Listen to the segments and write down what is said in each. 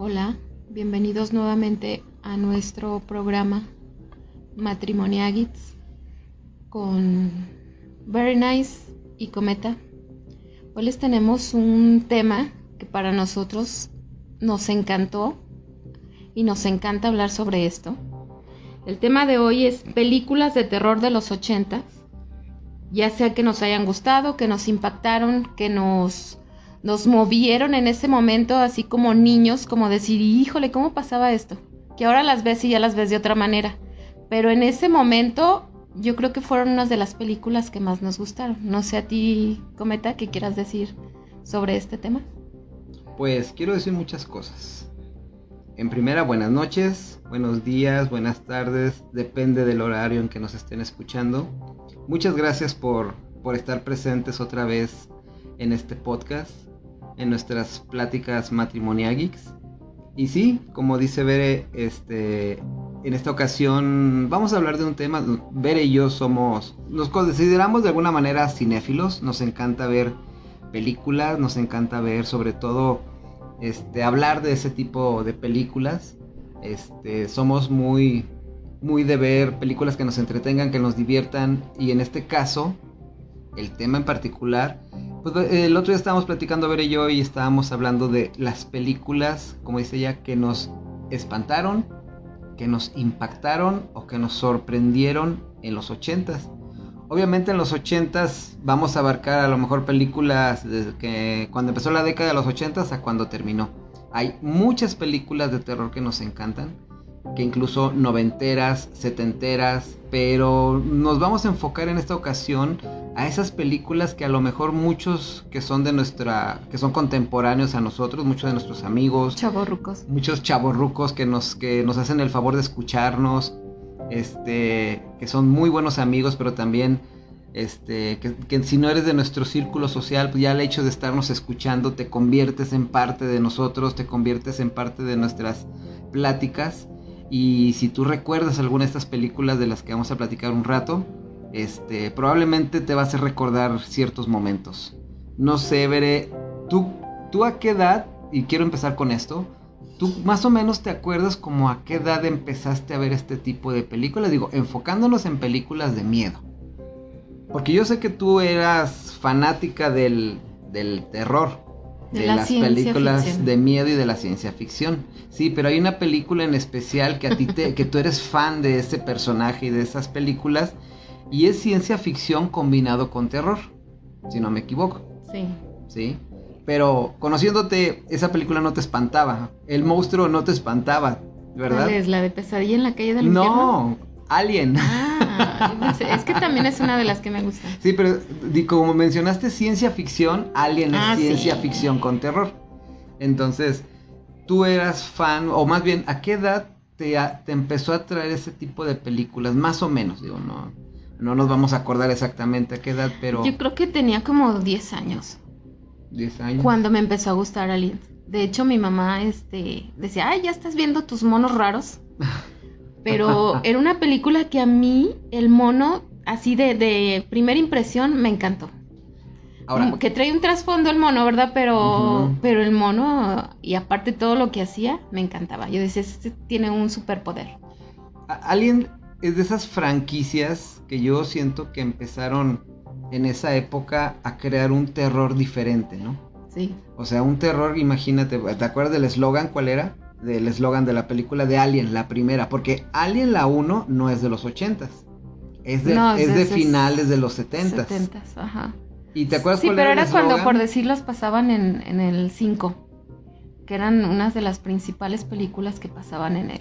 Hola, bienvenidos nuevamente a nuestro programa Matrimoniagits con Very Nice y Cometa. Hoy les tenemos un tema que para nosotros nos encantó y nos encanta hablar sobre esto. El tema de hoy es películas de terror de los 80, ya sea que nos hayan gustado, que nos impactaron, que nos movieron en ese momento, así como niños, como decir, híjole, ¿cómo pasaba esto? Que ahora las ves y ya las ves de otra manera. Pero en ese momento, yo creo que fueron unas de las películas que más nos gustaron. No sé a ti, Cometa, ¿qué quieras decir sobre este tema? Pues quiero decir muchas cosas. En primera, buenas noches, buenos días, buenas tardes, depende del horario en que nos estén escuchando. Muchas gracias por estar presentes otra vez en este podcast, en nuestras pláticas matrimoniagix. Y sí, como dice Bere, en esta ocasión vamos a hablar de un tema. Bere y yo nos consideramos de alguna manera cinéfilos, nos encanta ver películas, nos encanta ver sobre todo hablar de ese tipo de películas. Somos muy de ver películas que nos entretengan, que nos diviertan, y en este caso, el tema en particular, pues el otro día estábamos platicando Bere y yo y estábamos hablando de las películas, como dice ella, que nos espantaron, que nos impactaron o que nos sorprendieron en los 80s. Obviamente en los 80s vamos a abarcar a lo mejor películas desde que cuando empezó la década de los 80s a cuando terminó. Hay muchas películas de terror que nos encantan, que incluso noventeras, setenteras, pero nos vamos a enfocar en esta ocasión a esas películas que a lo mejor muchos que son que son contemporáneos a nosotros, muchos de nuestros amigos, muchos chavorrucos que nos hacen el favor de escucharnos, que son muy buenos amigos, pero también que si no eres de nuestro círculo social, pues ya el hecho de estarnos escuchando te conviertes en parte de nosotros, te conviertes en parte de nuestras pláticas. Y si tú recuerdas alguna de estas películas de las que vamos a platicar un rato, probablemente te va a hacer recordar ciertos momentos. No sé, Bere, ¿tú a qué edad, y quiero empezar con esto, tú más o menos te acuerdas como a qué edad empezaste a ver este tipo de películas? Digo, enfocándonos en películas de miedo. Porque yo sé que tú eras fanática del terror, de las películas ficción de miedo y de la ciencia ficción. Sí, pero hay una película en especial que a ti que tú eres fan de ese personaje y de esas películas, y es ciencia ficción combinado con terror, si no me equivoco. Sí. Sí. Pero conociéndote, esa película no te espantaba. El monstruo no te espantaba, ¿verdad? ¿Cuál es? ¿La de Pesadilla en la calle del infierno? No, Alien. Es que también es una de las que me gusta. Sí, pero como mencionaste ciencia ficción, Alien es ciencia ficción con terror. Entonces, tú eras fan, o más bien, ¿a qué edad te empezó a traer ese tipo de películas? Más o menos, digo, no nos vamos a acordar exactamente a qué edad, pero... Yo creo que tenía como 10 años. 10 años. Cuando me empezó a gustar Alien. De hecho, mi mamá decía, ay, ya estás viendo tus monos raros. Pero era una película que a mí, el mono, así de primera impresión, me encantó. Ahora, que trae un trasfondo el mono, ¿verdad? Pero el mono, y aparte todo lo que hacía, me encantaba. Yo decía, tiene un superpoder. Alien es de esas franquicias que yo siento que empezaron en esa época a crear un terror diferente, ¿no? Sí. O sea, un terror, imagínate, ¿te acuerdas del eslogan? ¿Cuál era? Del eslogan de la película de Alien, la primera, porque Alien la 1 no es de los 80s, es de finales de los 70s. 70s, ajá. ¿Y te acuerdas cuál era el eslogan? Sí, pero era cuando, por decirlas, pasaban en el 5, que eran unas de las principales películas que pasaban en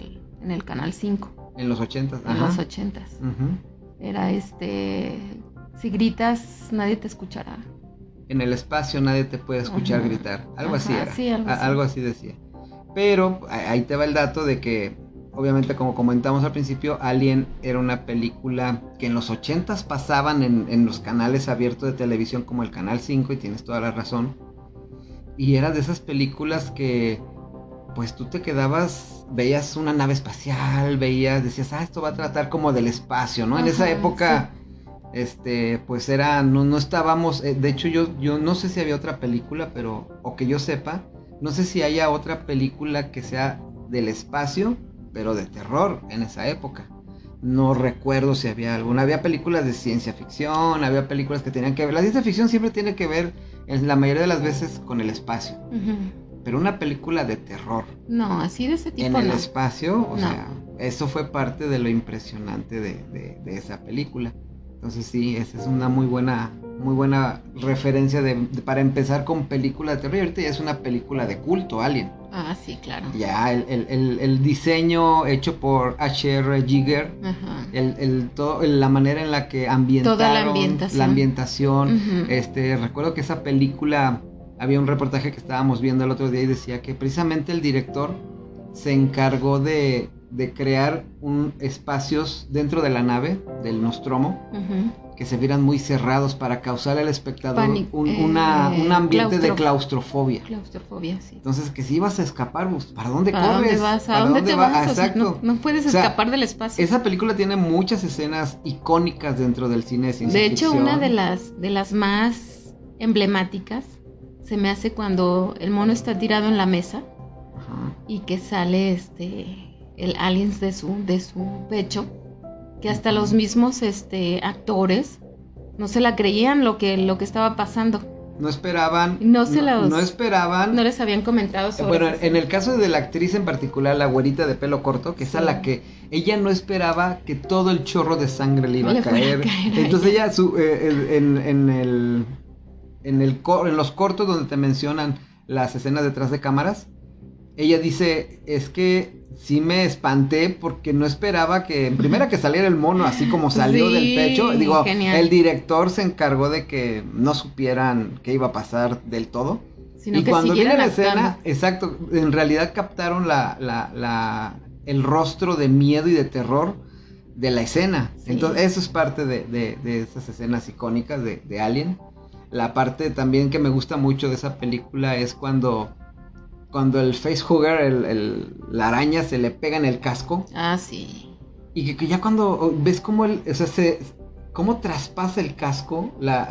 el canal 5. En los 80s, ajá. En los 80s. Era si gritas, nadie te escuchará. En el espacio nadie te puede escuchar gritar. Algo así era. Sí, algo así decía. Pero ahí te va el dato de que, obviamente, como comentamos al principio, Alien era una película que en los 80s pasaban en los canales abiertos de televisión como el Canal 5, y tienes toda la razón. Y era de esas películas que, pues tú te quedabas, veías una nave espacial, decías, esto va a tratar como del espacio, ¿no? En esa época, sí. Pues no estábamos, de hecho yo no sé si había otra película, pero, o que yo sepa, No sé si haya otra película que sea del espacio, pero de terror en esa época. No recuerdo si había alguna. Había películas de ciencia ficción, había películas que tenían que ver. La ciencia ficción siempre tiene que ver, en la mayoría de las veces, con el espacio. Pero una película de terror. No, así de ese tipo en el no. espacio, o No. sea, eso fue parte de lo impresionante de esa película. Entonces sí, esa es una muy buena referencia para empezar con película de terror. Y ahorita ya es una película de culto, Alien. Ah, sí, claro. Ya el diseño hecho por H.R. Giger, Ajá. la manera en la que ambientaron, Toda la ambientación. Recuerdo que esa película, había un reportaje que estábamos viendo el otro día y decía que precisamente el director se encargó de crear espacios dentro de la nave del Nostromo, que se vieran muy cerrados para causar al espectador un ambiente de claustrofobia. Claustrofobia, sí. Entonces, que si ibas a escapar, pues, ¿para dónde ¿Para corres? dónde vas? ¿A dónde te vas? Exacto. O sea, no puedes escapar del espacio. Esa película tiene muchas escenas icónicas dentro del cine de ciencia ficción. De hecho, una de las más emblemáticas se me hace cuando el mono está tirado en la mesa. Ajá. Y que sale el aliens de su pecho, que hasta los mismos actores no se la creían lo que estaba pasando. No esperaban. No les habían comentado sobre eso. Bueno, en el caso de la actriz en particular, la güerita de pelo corto, que es a la que ella no esperaba que todo el chorro de sangre le iba a caer. Entonces ella en los cortos donde te mencionan las escenas detrás de cámaras, ella dice, es que sí me espanté porque no esperaba que, en primera, que saliera el mono así como salió del pecho. Digo, genial. El director se encargó de que no supieran qué iba a pasar del todo. Sino y que cuando viene la actuando. escena, exacto, en realidad captaron el rostro de miedo y de terror de la escena. Sí. Entonces, eso es parte de esas escenas icónicas de Alien. La parte también que me gusta mucho de esa película es cuando el facehugger, la araña, se le pega en el casco. Ah, sí. Y que ya cuando ves cómo cómo traspasa el casco la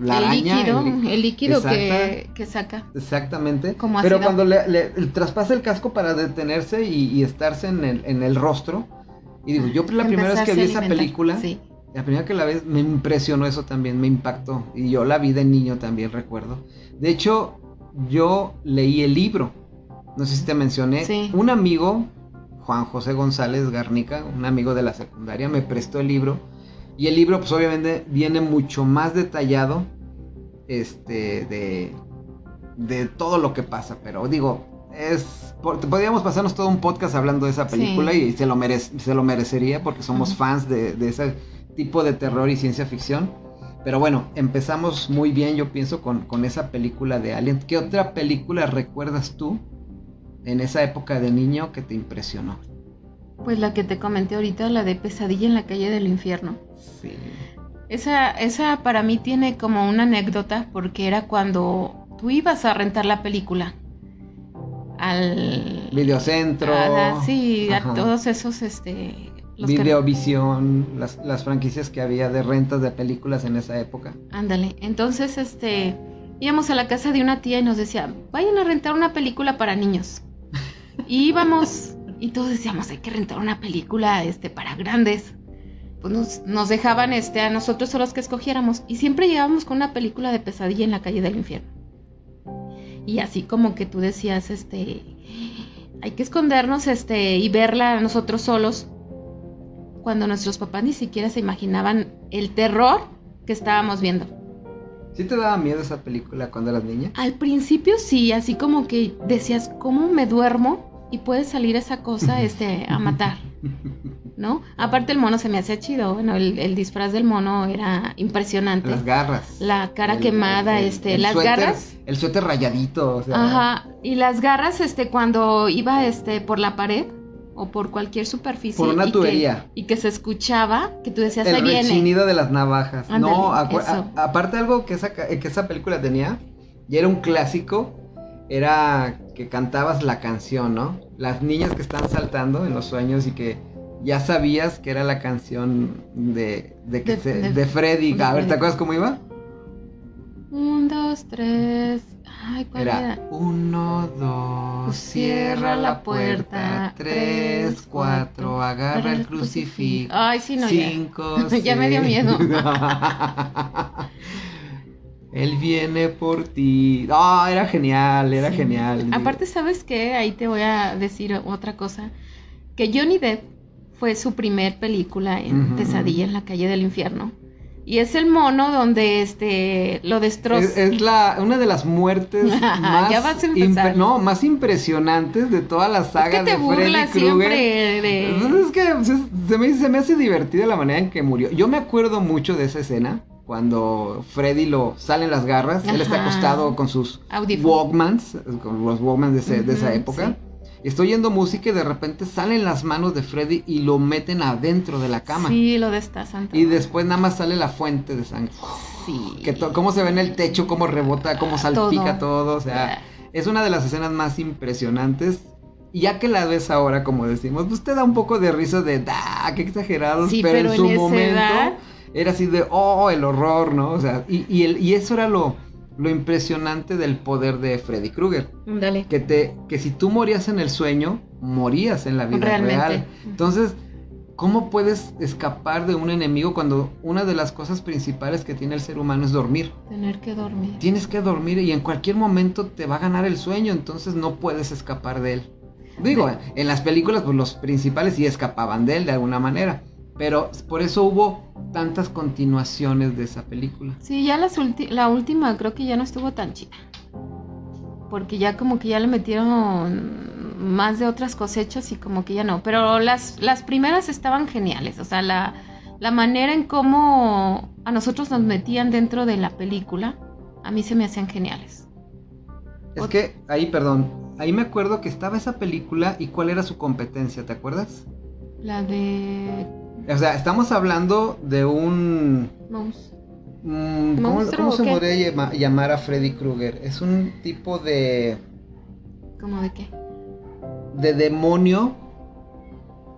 araña. El líquido que saca. Exactamente. Como pero ácido. cuando le traspasa el casco para detenerse y estarse en el rostro. Y digo, yo la primera vez que vi esa película, sí. La primera que la vez me impresionó eso también, me impactó. Y yo la vi de niño también, recuerdo. De hecho, yo leí el libro, no sé si te mencioné, sí. Un amigo, Juan José González Garnica, un amigo de la secundaria, me prestó el libro, y el libro pues obviamente viene mucho más detallado, de todo lo que pasa, pero digo, podríamos pasarnos todo un podcast hablando de esa película, sí. Y se lo merecería porque somos fans de ese tipo de terror y ciencia ficción. Pero bueno, empezamos muy bien, yo pienso, con esa película de Alien. ¿Qué otra película recuerdas tú en esa época de niño que te impresionó? Pues la que te comenté ahorita, la de Pesadilla en la calle del infierno. Sí. Esa para mí tiene como una anécdota, porque era cuando tú ibas a rentar la película al Videocentro. Sí, a todos esos Videovisión, las franquicias que había de rentas de películas en esa época. Ándale, entonces íbamos a la casa de una tía y nos decía, vayan a rentar una película para niños. Y íbamos y todos decíamos, hay que rentar una película para grandes. Pues nos dejaban a nosotros a los que escogiéramos, y siempre llegábamos con una película de Pesadilla en la calle del infierno. Y así como que tú decías, hay que escondernos y verla nosotros solos, cuando nuestros papás ni siquiera se imaginaban el terror que estábamos viendo. ¿Sí te daba miedo esa película cuando eras niña? Al principio sí, así como que decías, ¿cómo me duermo y puede salir esa cosa a matar? ¿No? Aparte el mono se me hacía chido, bueno, el disfraz del mono era impresionante. Las garras. La cara quemada, las suéter, garras. El suéter rayadito, o sea. Ajá, y las garras, cuando iba, por la pared, o por cualquier superficie. Por una tubería. Y que se escuchaba, que tú decías, ahí viene. El rechinido de las navajas. Ándale, no, aparte algo que esa película tenía, y era un clásico, era que cantabas la canción, ¿no? Las niñas que están saltando en los sueños y que ya sabías que era la canción de Freddy. A ver, ¿te acuerdas cómo iba? 1, 2, 3. Ay, ¿cuál era? 1, 2, cierra la puerta. 3, 4, agarra el crucifijo. Ay, sí, no, 5, ya me dio miedo. Él viene por ti. Ah, era genial, era genial. Aparte, ¿sabes qué? Ahí te voy a decir otra cosa. Que Johnny Depp fue su primer película en Pesadilla en la calle del infierno. Y es el mono donde lo destroza. Es una de las muertes más impresionantes de toda la saga de Freddy Krueger. Es que se me hace divertida la manera en que murió. Yo me acuerdo mucho de esa escena. Cuando Freddy salen las garras, él está acostado con sus Walkmans, con los Walkmans de esa época. Sí. Estoy oyendo música y de repente salen las manos de Freddy y lo meten adentro de la cama. Sí, lo destazan todo. Y después nada más sale la fuente de sangre. Sí. Cómo se ve en el techo, cómo rebota, cómo salpica todo. O sea, es una de las escenas más impresionantes. Y ya que la ves ahora, como decimos, pues te da un poco de risa de, qué exagerados. Sí, pero en su momento edad... era así de, el horror, ¿no? O sea, y eso era lo impresionante del poder de Freddy Krueger. Dale. Que si tú morías en el sueño, morías en la vida real. Entonces, ¿cómo puedes escapar de un enemigo cuando una de las cosas principales que tiene el ser humano es dormir? Tener que dormir. Tienes que dormir y en cualquier momento te va a ganar el sueño, entonces no puedes escapar de él. Digo, en las películas, pues los principales sí escapaban de él de alguna manera. Pero por eso hubo tantas continuaciones de esa película. Sí, ya la última creo que ya no estuvo tan chida. Porque ya como que ya le metieron más de otras cosechas y como que ya no. Pero las primeras estaban geniales. O sea, la manera en cómo a nosotros nos metían dentro de la película, a mí se me hacían geniales. Es que ahí me acuerdo que estaba esa película y cuál era su competencia, ¿te acuerdas? La de... O sea, estamos hablando de un... ¿Cómo se podría llamar a Freddy Krueger? Es un tipo de... ¿Cómo de qué? De demonio,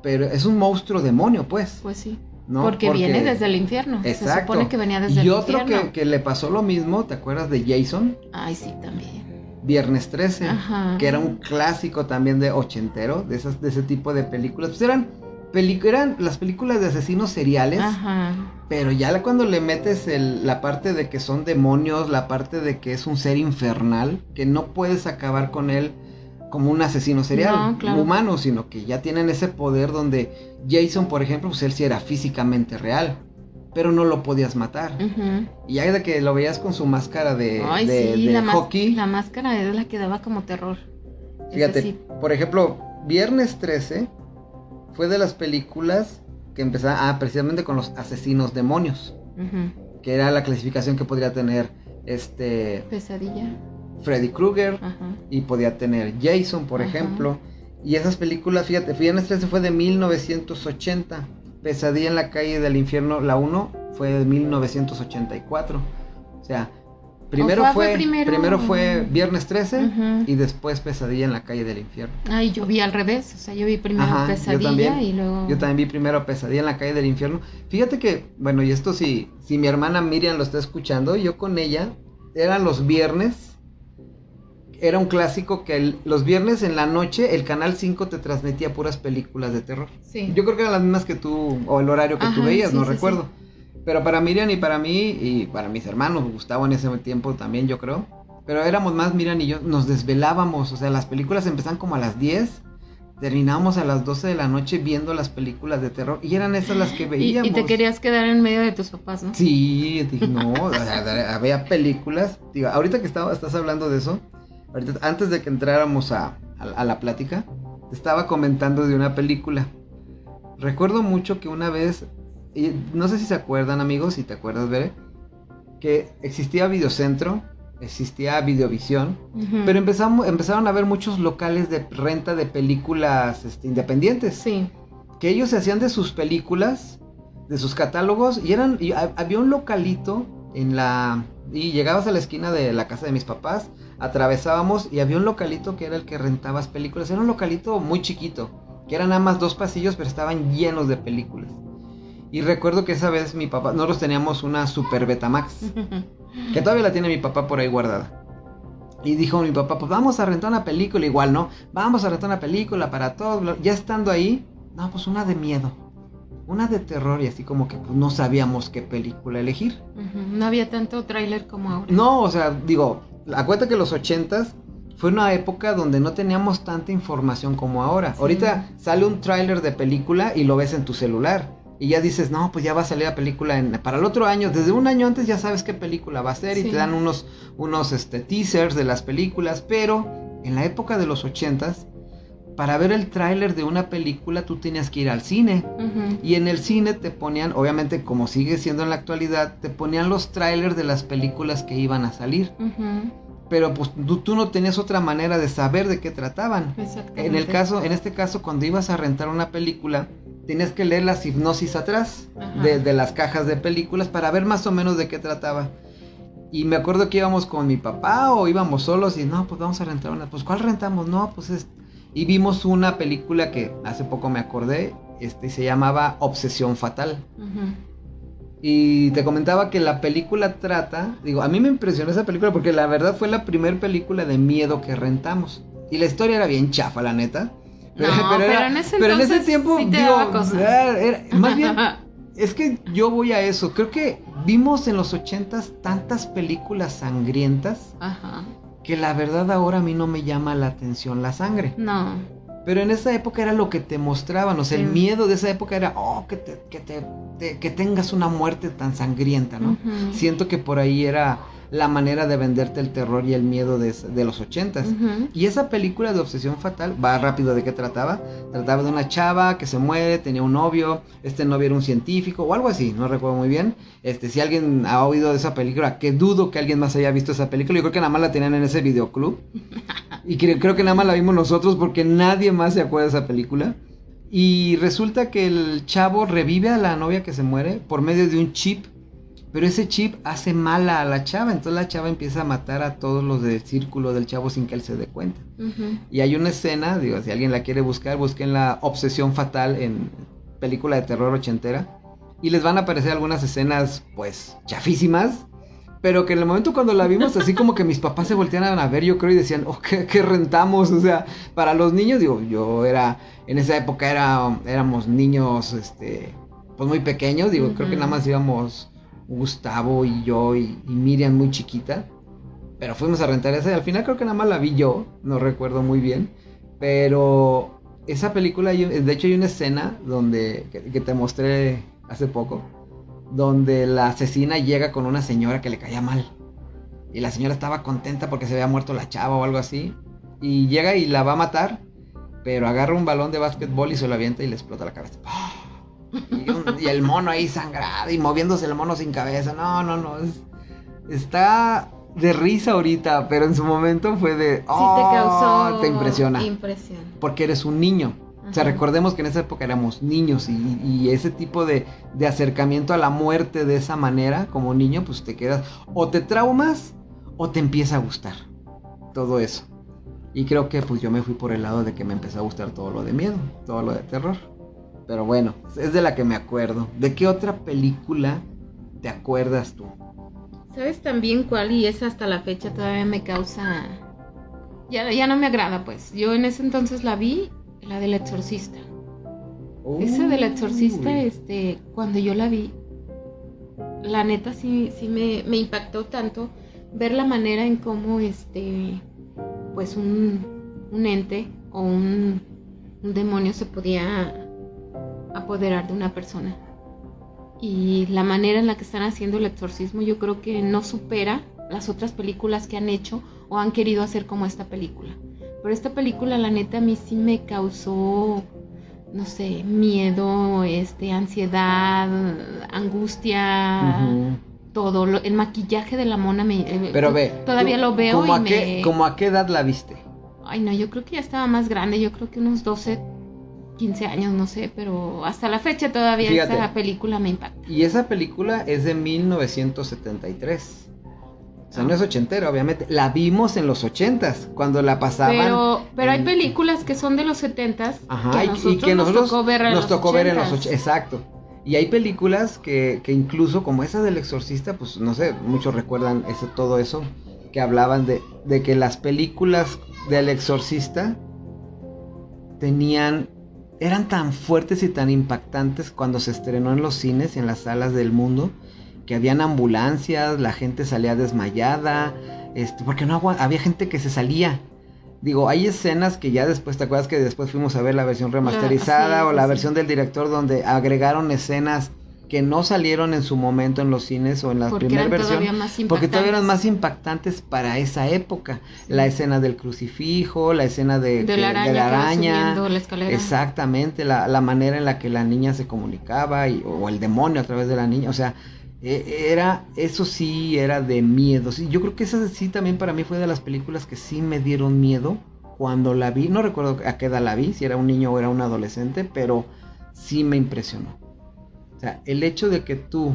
pero es un monstruo demonio, pues. Pues sí. ¿No? Porque viene desde el infierno. Exacto. Se supone que venía desde el infierno. Y otro que le pasó lo mismo, ¿te acuerdas de Jason? Ay, sí, también. Viernes 13, Ajá. Que era un clásico también de ochentero, de ese tipo de películas. Pues eran las películas de asesinos seriales. Ajá. Pero ya cuando le metes la parte de que son demonios, la parte de que es un ser infernal, que no puedes acabar con él como un asesino serial humano, sino que ya tienen ese poder donde Jason, por ejemplo, pues él sí era físicamente real, pero no lo podías matar. Y ya de que lo veías con su máscara de hockey. La máscara es la que daba como terror. Fíjate, por ejemplo, Viernes 13 fue de las películas que empezaban precisamente con los asesinos demonios, que era la clasificación que podría tener Pesadilla, Freddy Krueger, y podía tener Jason, por ejemplo. Y esas películas, fíjate, Viernes 13 fue de 1980, Pesadilla en la calle del infierno, la 1 fue de 1984. O sea, primero fue Viernes 13 y después Pesadilla en la calle del infierno. Ay, yo vi al revés, o sea, yo vi primero Pesadilla y luego... Yo también vi primero Pesadilla en la calle del infierno. Fíjate que, bueno, y esto si mi hermana Miriam lo está escuchando, yo con ella, eran los viernes, era un clásico que los viernes en la noche el Canal 5 te transmitía puras películas de terror. Sí. Yo creo que eran las mismas que tú, o el horario que tú veías, no recuerdo. Sí. Pero para Miriam y para mí, y para mis hermanos, Gustavo en ese tiempo también, yo creo. Pero éramos más, Miriam y yo, nos desvelábamos. O sea, las películas empezaban como a las 10, terminábamos a las 12 de la noche viendo las películas de terror. Y eran esas las que veíamos. Y te querías quedar en medio de tus papás, ¿no? Sí, dije, no, o sea, había películas. Digo, ahorita que estás hablando de eso, ahorita, antes de que entráramos a la plática, te estaba comentando de una película. Recuerdo mucho que una vez... Y no sé si se acuerdan, amigos, si te acuerdas, Bere, que existía Videocentro, existía Videovisión, pero empezaron a haber muchos locales de renta de películas independientes. Sí. Que ellos se hacían de sus películas, de sus catálogos, y había un localito y llegabas a la esquina de la casa de mis papás, atravesábamos y había un localito que era el que rentabas películas. Era un localito muy chiquito, que eran nada más 2 pasillos, pero estaban llenos de películas. Y recuerdo que esa vez mi papá, nosotros teníamos una Super Betamax. que todavía la tiene mi papá por ahí guardada. Y dijo mi papá, pues vamos a rentar una película, igual, ¿no? Vamos a rentar una película para todos. Ya estando ahí, no, pues una de miedo, una de terror, y así como que pues no sabíamos qué película elegir. No había tanto tráiler como ahora. No, o sea, digo, acuérdate que los 80s fue una época donde no teníamos tanta información como ahora. Sí. Ahorita sale un tráiler de película y lo ves en tu celular. Y ya dices, no, pues ya va a salir la película para el otro año. Desde un año antes ya sabes qué película va a ser. Sí. Y te dan unos teasers de las películas. Pero en la época de los 80s, para ver el tráiler de una película tú tenías que ir al cine. Y en el cine te ponían, obviamente como sigue siendo en la actualidad, te ponían los tráilers de las películas que iban a salir. Pero pues tú no tenías otra manera de saber de qué trataban. En este caso, cuando ibas a rentar una película, tenías que leer la sinopsis atrás de las cajas de películas para ver más o menos de qué trataba. Y me acuerdo que íbamos con mi papá o íbamos solos y no, pues vamos a rentar una. Pues ¿cuál rentamos? No, pues Y vimos una película que hace poco me acordé, se llamaba Obsesión Fatal. Y te comentaba que la película trata, a mí me impresionó esa película porque la verdad fue la primera película de miedo que rentamos. Y la historia era bien chafa, la neta. Pero en ese tiempo, sí te daba cosas. Más bien, es que yo voy a eso. Creo que vimos en los 80s tantas películas sangrientas que la verdad ahora a mí no me llama la atención la sangre. No. Pero en esa época era lo que te mostraban, o sea, el miedo de esa época era, que tengas una muerte tan sangrienta, ¿no? Siento que por ahí era la manera de venderte el terror y el miedo de los 80s. Y esa película de Obsesión Fatal, va rápido, ¿de qué trataba? Trataba de una chava que se muere, tenía un novio, este novio era un científico o algo así, no recuerdo muy bien. Si alguien ha oído de esa película, que dudo que alguien más haya visto esa película, yo creo que nada más la tenían en ese videoclub. Y creo que nada más la vimos nosotros porque nadie más se acuerda de esa película. Y resulta que el chavo revive a la novia que se muere por medio de un chip. Pero ese chip hace mala a la chava. Entonces la chava empieza a matar a todos los del círculo del chavo sin que él se dé cuenta. Y hay una escena, si alguien la quiere buscar, busquen la Obsesión Fatal en película de terror ochentera. Y les van a aparecer algunas escenas, pues, chafísimas. Pero que en el momento cuando la vimos, así como que mis papás se volteaban a ver, yo creo, y decían, ¿qué rentamos? O sea, para los niños, en esa época éramos niños, pues muy pequeños, creo que nada más íbamos Gustavo y yo y Miriam muy chiquita. Pero fuimos a rentar esa y al final creo que nada más la vi yo, no recuerdo muy bien. Pero esa película, de hecho hay una escena que te mostré hace poco, donde la asesina llega con una señora que le caía mal. Y la señora estaba contenta porque se había muerto la chava o algo así. Y llega y la va a matar, pero agarra un balón de básquetbol y se lo avienta y le explota la cabeza. Y el mono ahí sangrado y moviéndose el mono sin cabeza. No. Está de risa ahorita, pero en su momento fue de... Sí, te causó... Te impresiona. Impresión. Porque eres un niño. O sea, recordemos que en esa época éramos niños y ese tipo de acercamiento a la muerte de esa manera, como niño, pues te quedas, o te traumas, o te empieza a gustar todo eso. Y creo que pues yo me fui por el lado de que me empezó a gustar todo lo de miedo, todo lo de terror. Pero bueno, es de la que me acuerdo. ¿De qué otra película te acuerdas tú? ¿Sabes también cuál? Y esa hasta la fecha todavía me causa... Ya no me agrada, pues. Yo en ese entonces la vi... La del exorcista. Esa del exorcista, cuando yo la vi, la neta sí me impactó tanto ver la manera en cómo pues un ente o un demonio se podía apoderar de una persona. Y la manera en la que están haciendo el exorcismo, yo creo que no supera las otras películas que han hecho o han querido hacer como esta película. Pero esta película, la neta, a mí sí me causó, no sé, miedo, ansiedad, angustia, todo. El maquillaje de la mona Pero todavía lo veo ¿Cómo a qué edad la viste? Ay, no, yo creo que ya estaba más grande, yo creo que unos 12, 15 años, no sé, pero hasta la fecha todavía esa película me impacta. Y esa película es de 1973. O sea, no es ochentera, obviamente. La vimos en los 80s, cuando la pasaban. Pero hay películas que son de los 70s. Ajá, que a nosotros nos tocó ver en los 80s. Exacto. Y hay películas que incluso como esa del Exorcista, pues no sé, muchos recuerdan todo eso, que hablaban de que las películas del Exorcista eran tan fuertes y tan impactantes cuando se estrenó en los cines y en las salas del mundo, que habían ambulancias, la gente salía desmayada, porque había gente que se salía. Digo, hay escenas que ya después, ¿te acuerdas que después fuimos a ver la versión remasterizada Sí, o sí, la sí. versión del director donde agregaron escenas que no salieron en su momento en los cines o en la Porque primera eran versión? todavía más Porque todavía eran impactantes. más impactantes para esa época. Sí. La escena del crucifijo, la escena de la araña la que va araña, subiendo la escalera. exactamente, la manera en la que la niña se comunicaba o el demonio a través de la niña, o sea, eso sí era de miedo. Sí, yo creo que esa sí también para mí fue de las películas que sí me dieron miedo cuando la vi. No recuerdo a qué edad la vi, si era un niño o era un adolescente, pero sí me impresionó. O sea, el hecho de que tú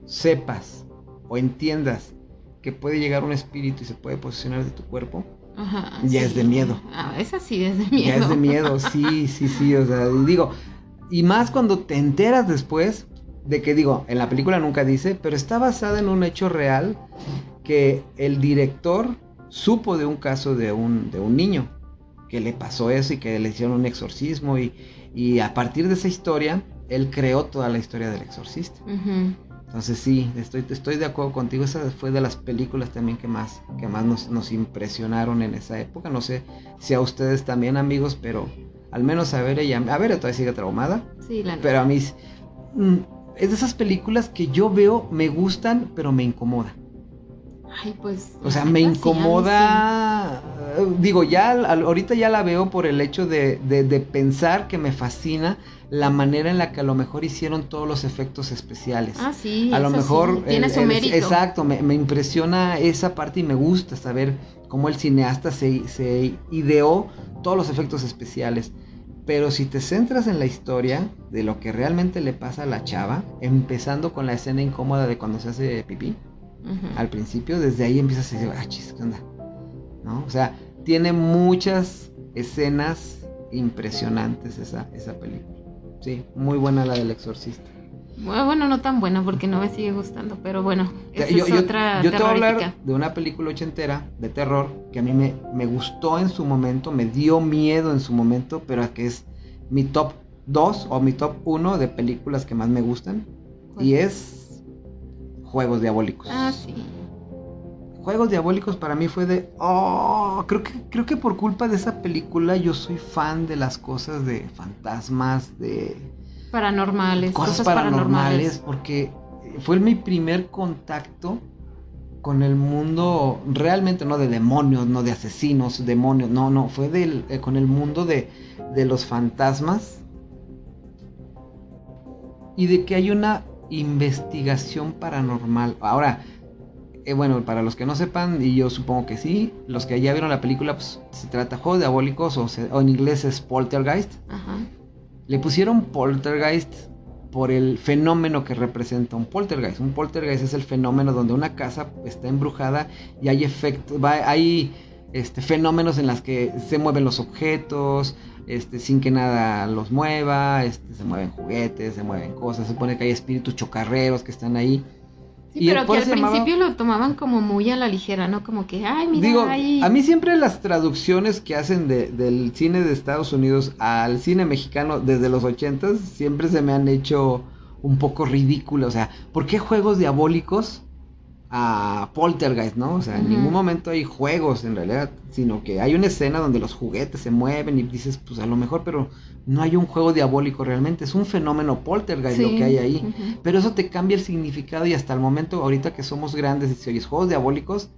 sepas o entiendas que puede llegar un espíritu y se puede posesionar de tu cuerpo, Ajá, ya sí. es de miedo. Esa sí es de miedo. Ya es de miedo, sí, o sea, digo, y más cuando te enteras después de que, digo, en la película nunca dice, pero está basada en un hecho real que el director supo de un caso de un niño que le pasó eso y que le hicieron un exorcismo y a partir de esa historia, él creó toda la historia del exorcista. Uh-huh. Entonces sí, estoy de acuerdo contigo. Esa fue de las películas también que más nos impresionaron en esa época. No sé si a ustedes también, amigos, pero al menos a ver, todavía sigue traumada. Sí, la Pero a mí es de esas películas que yo veo, me gustan, pero me incomoda. Ay, pues. O sea, me incomoda. Sí. Digo, ya ahorita ya la veo por el hecho de pensar que me fascina la manera en la que a lo mejor hicieron todos los efectos especiales. Ah, sí. A lo mejor. Sí. Tiene su mérito. Exacto, me impresiona esa parte y me gusta saber cómo el cineasta se ideó todos los efectos especiales. Pero si te centras en la historia de lo que realmente le pasa a la chava, empezando con la escena incómoda de cuando se hace pipí. Uh-huh. Al principio, desde ahí empiezas a decir, chis, ¿qué onda? ¿No? O sea, tiene muchas escenas impresionantes esa película. Sí, muy buena la del Exorcista. Bueno, no tan buena porque no me sigue gustando, pero bueno, yo te voy a hablar de una película ochentera de terror que a mí me gustó en su momento, me dio miedo en su momento, pero que es mi top 2 o mi top 1 de películas que más me gustan. ¿Cuál? Y es Juegos Diabólicos. Ah, sí. Juegos Diabólicos para mí fue de... creo que por culpa de esa película yo soy fan de las cosas de fantasmas, de... Paranormales. Cosas paranormales, porque fue mi primer contacto con el mundo, realmente no de demonios, no de asesinos, demonios, no, fue con el mundo de los fantasmas y de que hay una investigación paranormal. Ahora, bueno, para los que no sepan, y yo supongo que sí, los que ya vieron la película, pues se trata de Juegos Diabólicos o en inglés es Poltergeist. Ajá. Le pusieron Poltergeist por el fenómeno que representa un poltergeist. Un poltergeist es el fenómeno donde una casa está embrujada y hay efectos, hay fenómenos en las que se mueven los objetos, sin que nada los mueva, se mueven juguetes, se mueven cosas, se supone que hay espíritus chocarreros que están ahí. Sí, pero que al principio lo tomaban como muy a la ligera, ¿no? Como que, ay, mira, digo, a mí siempre las traducciones que hacen del cine de Estados Unidos al cine mexicano desde los 80s siempre se me han hecho un poco ridículas. O sea, ¿por qué Juegos Diabólicos a Poltergeist, no? O sea, en ningún momento hay juegos en realidad, sino que hay una escena donde los juguetes se mueven y dices, pues a lo mejor, pero no hay un juego diabólico realmente, es un fenómeno poltergeist lo que hay ahí, pero eso te cambia el significado y hasta el momento, ahorita que somos grandes y si oyes juegos diabólicos,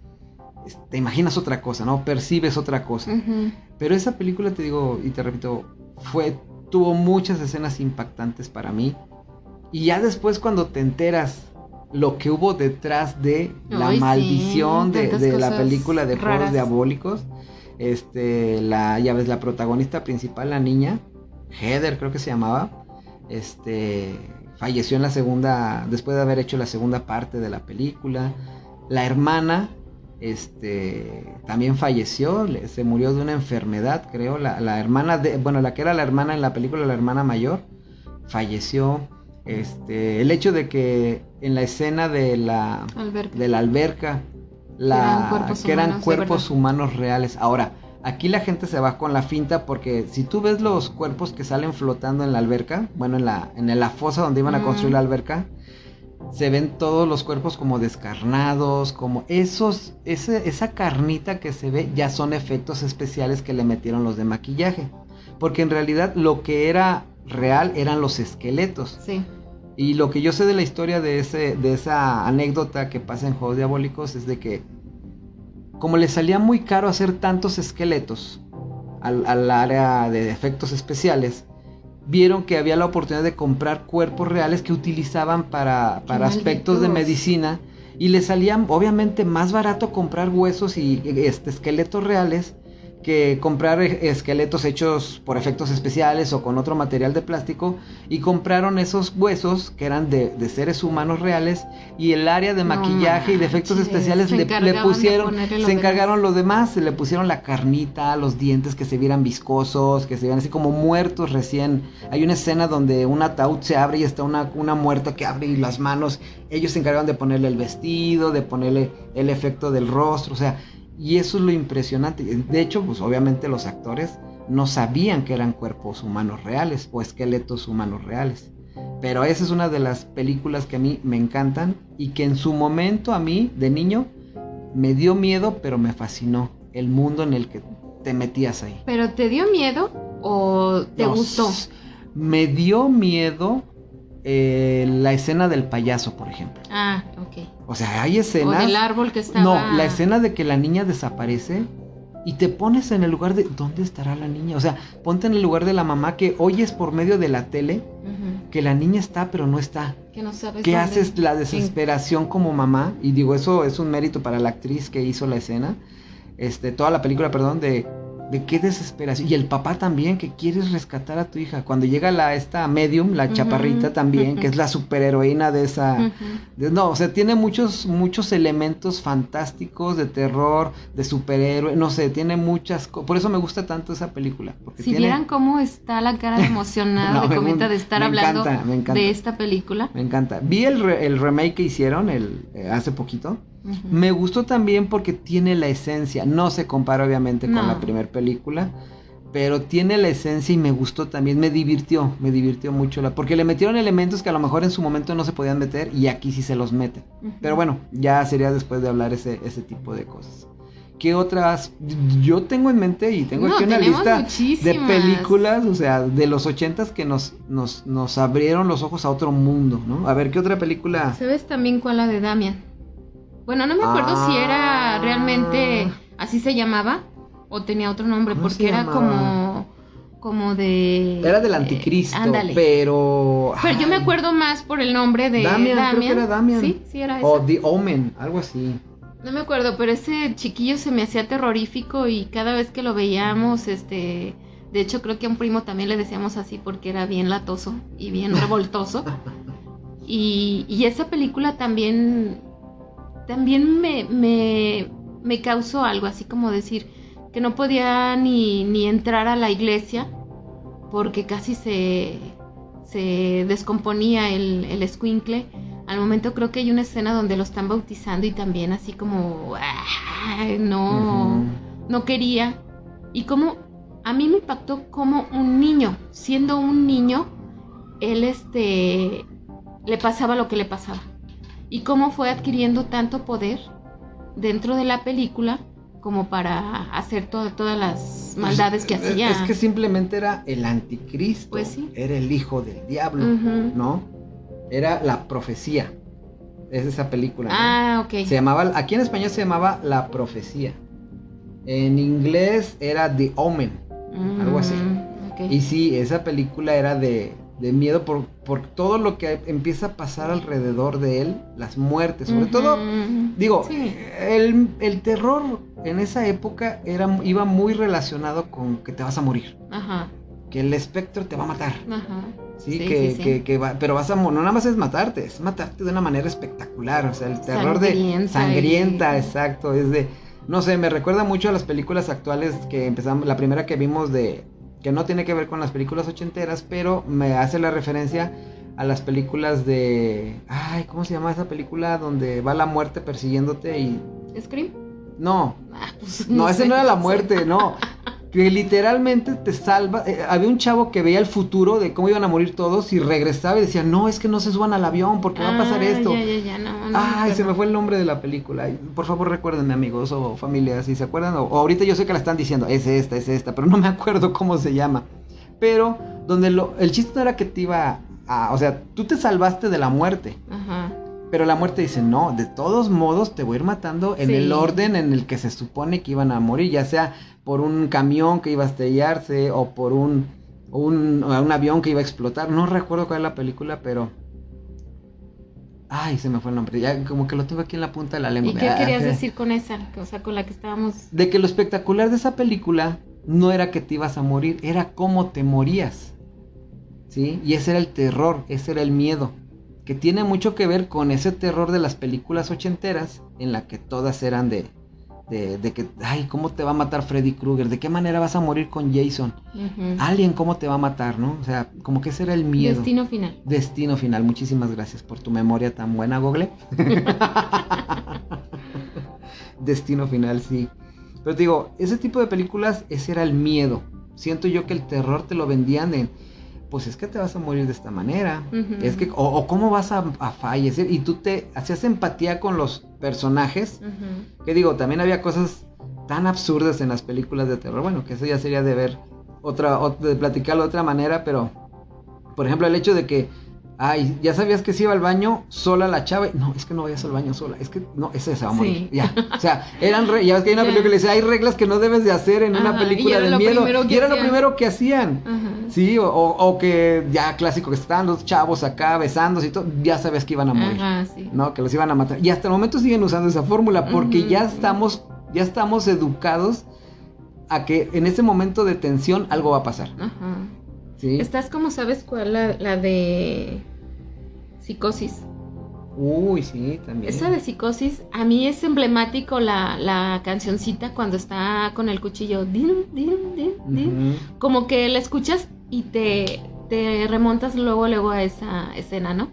te imaginas otra cosa, ¿no? Percibes otra cosa, pero esa película, te digo y te repito, tuvo muchas escenas impactantes para mí, y ya después cuando te enteras lo que hubo detrás de la maldición de la película de Juegos Diabólicos, ya ves, la protagonista principal, la niña Heather creo que se llamaba, falleció en la segunda, después de haber hecho la segunda parte de la película. La hermana también falleció, se murió de una enfermedad, creo, la hermana la que era la hermana en la película, la hermana mayor, falleció. El hecho de que en la escena de la alberca, que eran cuerpos humanos reales. Ahora, aquí la gente se va con la finta porque si tú ves los cuerpos que salen flotando en la alberca, bueno, en la fosa donde iban a construir la alberca, se ven todos los cuerpos como descarnados, como esa carnita que se ve ya son efectos especiales que le metieron los de maquillaje. Porque en realidad lo que era real eran los esqueletos. Sí. Y lo que yo sé de la historia de esa anécdota que pasa en Juegos Diabólicos es de que como le salía muy caro hacer tantos esqueletos al área de efectos especiales, vieron que había la oportunidad de comprar cuerpos reales que utilizaban para aspectos de medicina y les salía obviamente más barato comprar huesos y esqueletos reales que comprar esqueletos hechos por efectos especiales o con otro material de plástico, y compraron esos huesos que eran de seres humanos reales, y el área de maquillaje y de efectos especiales le pusieron, se encargaron los demás, le pusieron la carnita, los dientes que se vieran viscosos, que se vieran así como muertos recién. Hay una escena donde un ataúd se abre y está una muerta que abre y las manos, ellos se encargaron de ponerle el vestido, de ponerle el efecto del rostro, o sea, y eso es lo impresionante. De hecho, pues obviamente los actores no sabían que eran cuerpos humanos reales o esqueletos humanos reales. Pero esa es una de las películas que a mí me encantan y que en su momento a mí, de niño, me dio miedo, pero me fascinó el mundo en el que te metías ahí. ¿Pero te dio miedo o te gustó? Me dio miedo la escena del payaso, por ejemplo. Ah, ok. O sea, hay escenas... O del árbol que estaba... No, la escena de que la niña desaparece y te pones en el lugar de... ¿Dónde estará la niña? O sea, ponte en el lugar de la mamá que oyes por medio de la tele que la niña está, pero no está. Que no sabes ¿Qué dónde? haces? La desesperación como mamá. Y digo, eso es un mérito para la actriz que hizo la escena. Toda la película, perdón, de qué desesperación. Y el papá también, que quieres rescatar a tu hija. Cuando llega esta medium, la chaparrita también, que es la superheroína de esa... no, o sea, tiene muchos elementos fantásticos, de terror, de superhéroe, no sé, tiene muchas cosas. Por eso me gusta tanto esa película. Porque si vieran cómo está la cara de emocionada de Cometa de estar hablando de esta película. Me encanta. Vi el remake que hicieron hace poquito. Me gustó también porque tiene la esencia. No se compara obviamente con la primera película, pero tiene la esencia y me gustó también. Me divirtió mucho porque le metieron elementos que a lo mejor en su momento no se podían meter y aquí sí se los meten. Pero bueno, ya sería después de hablar ese tipo de cosas. ¿Qué otras? Yo tengo en mente y tengo aquí una lista de películas, o sea, de los 80s que nos abrieron los ojos a otro mundo, ¿no? A ver, ¿qué otra película? ¿Sabes también cuál? La de Damian. Bueno, no me acuerdo si era realmente así se llamaba o tenía otro nombre, porque era como de... Era del anticristo, pero yo me acuerdo más por el nombre de Damian. Creo que era Damian. Sí, era esa. O The Omen, algo así. No me acuerdo, pero ese chiquillo se me hacía terrorífico y cada vez que lo veíamos, de hecho creo que a un primo también le decíamos así porque era bien latoso y bien revoltoso. y esa película también me causó algo, así como decir que no podía ni entrar a la iglesia porque casi se descomponía el escuincle. Al momento creo que hay una escena donde lo están bautizando y también así como no quería. Y como a mí me impactó como un niño, siendo un niño, él le pasaba lo que le pasaba. Y cómo fue adquiriendo tanto poder dentro de la película como para hacer todas las maldades que hacía. Es que simplemente era el anticristo. Pues sí. Era el hijo del diablo, ¿no? Era la profecía. Es esa película, ¿no? Ah, ok. Se llamaba, aquí en español se llamaba La Profecía. En inglés era The Omen, algo así. Okay. Y sí, esa película era de miedo por todo lo que empieza a pasar alrededor de él, las muertes, sobre todo, digo, sí. El terror en esa época iba muy relacionado con que te vas a morir. Ajá. Que el espectro te va a matar. Ajá. Sí, que va, pero no nada más es matarte de una manera espectacular, o sea, el terror sangrienta, exacto, es de, no sé, me recuerda mucho a las películas actuales que empezamos, la primera que vimos que no tiene que ver con las películas ochenteras, pero me hace la referencia a las películas de... Ay, ¿cómo se llama esa película? Donde va la muerte persiguiéndote y... ¿Scream? No, Pues, no, ese sé, no era la sé. muerte, no. Que literalmente te salva. Había un chavo que veía el futuro de cómo iban a morir todos y regresaba y decía, no, es que no se suban al avión porque va a pasar esto. Ya, no Ay, se me acuerdo. fue el nombre de la película. Ay, por favor, recuérdenme, amigos o familias, si se acuerdan. O ahorita yo sé que la están diciendo, es esta, pero no me acuerdo cómo se llama. Pero donde el chiste no era que te iba a... O sea, tú te salvaste de la muerte. Ajá. Pero la muerte dice, no, de todos modos te voy a ir matando en Sí. el orden en el que se supone que iban a morir, ya sea por un camión que iba a estrellarse o por un avión que iba a explotar. No recuerdo cuál es la película, pero... Ay, se me fue el nombre, ya como que lo tengo aquí en la punta de la lengua. ¿Y qué querías decir con esa? O sea, con la que estábamos... De que lo espectacular de esa película no era que te ibas a morir, era cómo te morías. ¿Sí? Y ese era el terror, ese era el miedo. Que tiene mucho que ver con ese terror de las películas ochenteras, en la que todas eran de que, ay, ¿cómo te va a matar Freddy Krueger? ¿De qué manera vas a morir con Jason? Ujú. Alien, ¿cómo te va a matar, no? O sea, como que ese era el miedo. Destino final. Destino final. Muchísimas gracias por tu memoria tan buena, Google. Destino final, sí. Pero te digo, ese tipo de películas, ese era el miedo. Siento yo que el terror te lo vendían en... Pues es que te vas a morir de esta manera. Ujú. Es que, o cómo vas a fallecer. Y tú te hacías empatía con los personajes. Ujú. Que digo, también había cosas tan absurdas en las películas de terror. Bueno, que eso ya sería de ver de platicarlo de otra manera. Pero, por ejemplo, el hecho de que, ay, ya sabías que se iba al baño sola la chava. No, es que no vayas al baño sola. Es que no, ese se va a morir. Sí. Ya. O sea, ya ves que hay una Ya. película que dice, hay reglas que no debes de hacer en una Ajá, película y era de lo miedo. primero que Y era lo hacían. primero que hacían. Ajá. Sí, o que ya clásico que estaban los chavos acá besándose y todo, ya sabías que iban a morir. Ajá, sí. ¿No? Que los iban a matar. Y hasta el momento siguen usando esa fórmula porque Ujú. ya estamos educados a que en ese momento de tensión algo va a pasar. Ajá. ¿Sí? Estás como, ¿sabes cuál? La de Psicosis. Uy, sí, también. Esa de Psicosis, a mí es emblemático la cancioncita cuando está con el cuchillo. Din, din, din, din. Ujú. Como que la escuchas y te remontas luego a esa escena, ¿no?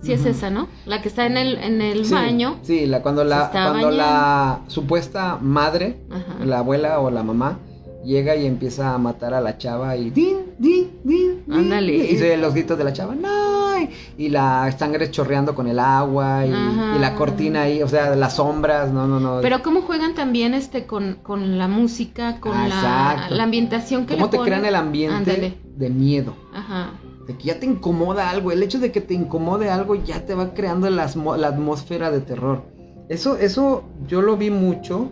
Sí, es Ujú. esa, ¿no? La que está en el Sí, baño. Sí, cuando se está la supuesta madre, Ajá. la abuela o la mamá, llega y empieza a matar a la chava y din, din, din, din, Ándale. y se oyen los gritos de la chava, no, y la sangre chorreando con el agua Ajá. y la cortina ahí, o sea, las sombras, no. Pero cómo juegan también con la música, con Exacto. la ambientación que ¿Cómo le te ponen? crean el ambiente Ándale. de miedo? Ajá. De que ya te incomoda algo, el hecho de que te incomode algo ya te va creando la atmósfera de terror. Eso yo lo vi mucho,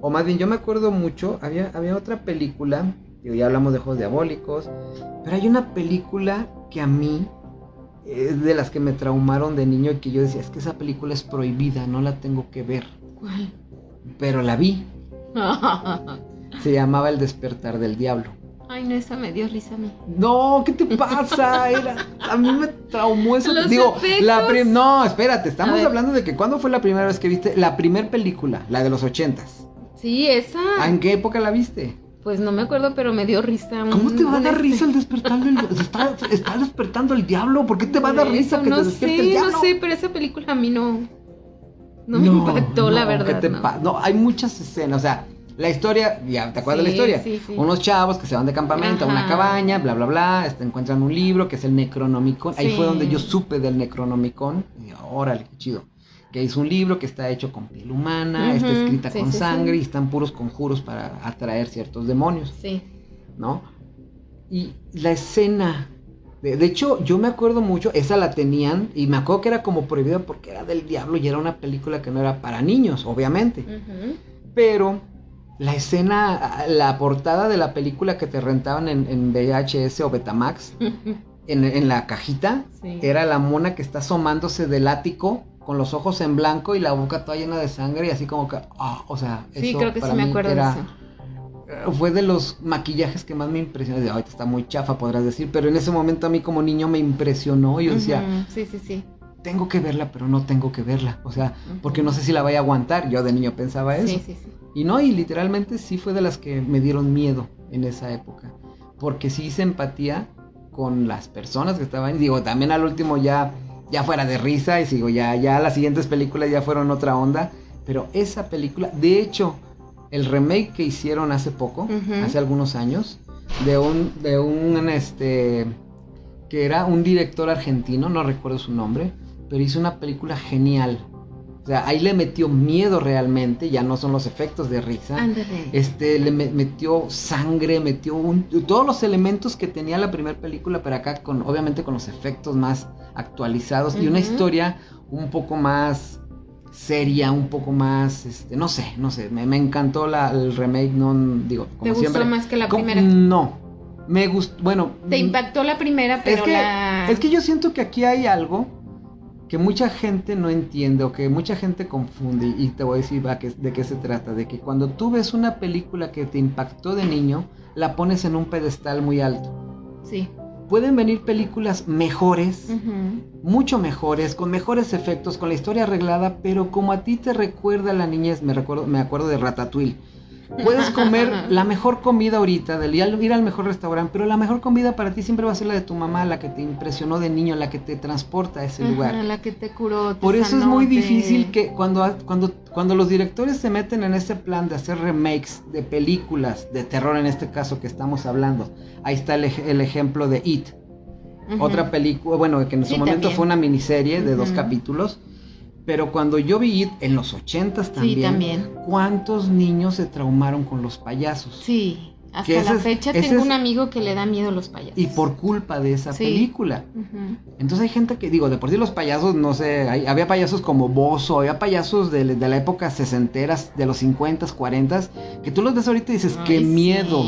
o más bien yo me acuerdo mucho, había otra película, digo, ya hablamos de juegos diabólicos, pero hay una película que a mí es de las que me traumaron de niño y que yo decía, es que esa película es prohibida, no la tengo que ver, ¿Cuál? pero la vi, se llamaba El despertar del diablo. Ay, no, esa me dio risa a mí. No, ¿qué te pasa? A mí me traumó eso. Los Digo, efectos. no, espérate, A estamos ver. hablando de que ¿cuándo fue la primera vez que viste la primer película? La de los 80s. Sí, esa. ¿En qué época la viste? Pues no me acuerdo, pero me dio risa. ¿Cómo te va a dar este- risa el despertar del diablo? Está despertando el diablo. ¿Por qué te va a dar Por risa eso, que no te despierte el sé, diablo? no sé, pero esa película a mí no me impactó, la verdad. ¿qué te no. No, hay muchas escenas, o sea, la historia, ya te acuerdas de Sí, la historia. sí, sí. Unos chavos que se van de campamento a una Ajá. cabaña, bla, bla, bla, encuentran un libro que es el Necronomicon. Ahí Sí. fue donde yo supe del Necronomicon. Y órale, qué chido. Que es un libro que está hecho con piel humana, está Ujú, escrita sí, con sí, sangre sí. y están puros conjuros para atraer ciertos demonios, Sí. ¿no? Y la escena, de hecho, yo me acuerdo mucho, esa la tenían y me acuerdo que era como prohibida porque era del diablo y era una película que no era para niños, obviamente. Ujú. Pero la escena, la portada de la película que te rentaban en VHS o Betamax, en la cajita, Sí. era la mona que está asomándose del ático con los ojos en blanco y la boca toda llena de sangre y así como que, o sea, Sí, eso creo que para sí me mí acuerdo de era, eso. fue de los maquillajes que más me impresionó. Ahorita está muy chafa, podrás decir, pero en ese momento a mí como niño me impresionó y yo decía, Ujú, sí, sí, sí. tengo que verla, pero no tengo que verla, o sea, porque no sé si la vaya a aguantar. Yo de niño pensaba eso. Sí, sí, sí. Y no, y literalmente sí fue de las que me dieron miedo en esa época. Porque sí hice empatía con las personas que estaban, digo, también al último ya fuera de risa, y digo, ya las siguientes películas ya fueron otra onda, pero esa película, de hecho, el remake que hicieron hace poco, hace algunos años, de un que era un director argentino, no recuerdo su nombre, pero hizo una película genial. O sea, ahí le metió miedo realmente, ya no son los efectos de risa. Ándale. Le metió sangre, todos los elementos que tenía la primera película, pero acá obviamente con los efectos más actualizados y una historia un poco más seria, un poco más, no sé, me encantó el remake, no digo, como ¿Te siempre. gustó más que la primera? No, me gustó, bueno. Te impactó la primera, pero es que yo siento que aquí hay algo que mucha gente no entiende o que mucha gente confunde, y te voy a decir de qué se trata, de que cuando tú ves una película que te impactó de niño, la pones en un pedestal muy alto. Sí. Pueden venir películas mejores, mucho mejores, con mejores efectos, con la historia arreglada, pero como a ti te recuerda la niñez, me acuerdo de Ratatouille. Puedes comer la mejor comida ahorita, ir al mejor restaurante, pero la mejor comida para ti siempre va a ser la de tu mamá, la que te impresionó de niño, la que te transporta a ese lugar. La que te curó. Por eso es muy difícil que cuando los directores se meten en ese plan de hacer remakes de películas de terror, en este caso que estamos hablando, ahí está el ejemplo de It, otra película, bueno, que en su momento también fue una miniserie de 2 capítulos. Pero cuando yo vi It en los 80s también, ¿cuántos niños se traumaron con los payasos? Sí, hasta la fecha tengo un amigo que le da miedo a los payasos. Y por culpa de esa película. Entonces hay gente que, digo, de por sí los payasos, no sé, había payasos como Bozo, había payasos de la época sesenteras, de los 50s, 40s, que tú los ves ahorita y dices, ¡qué miedo!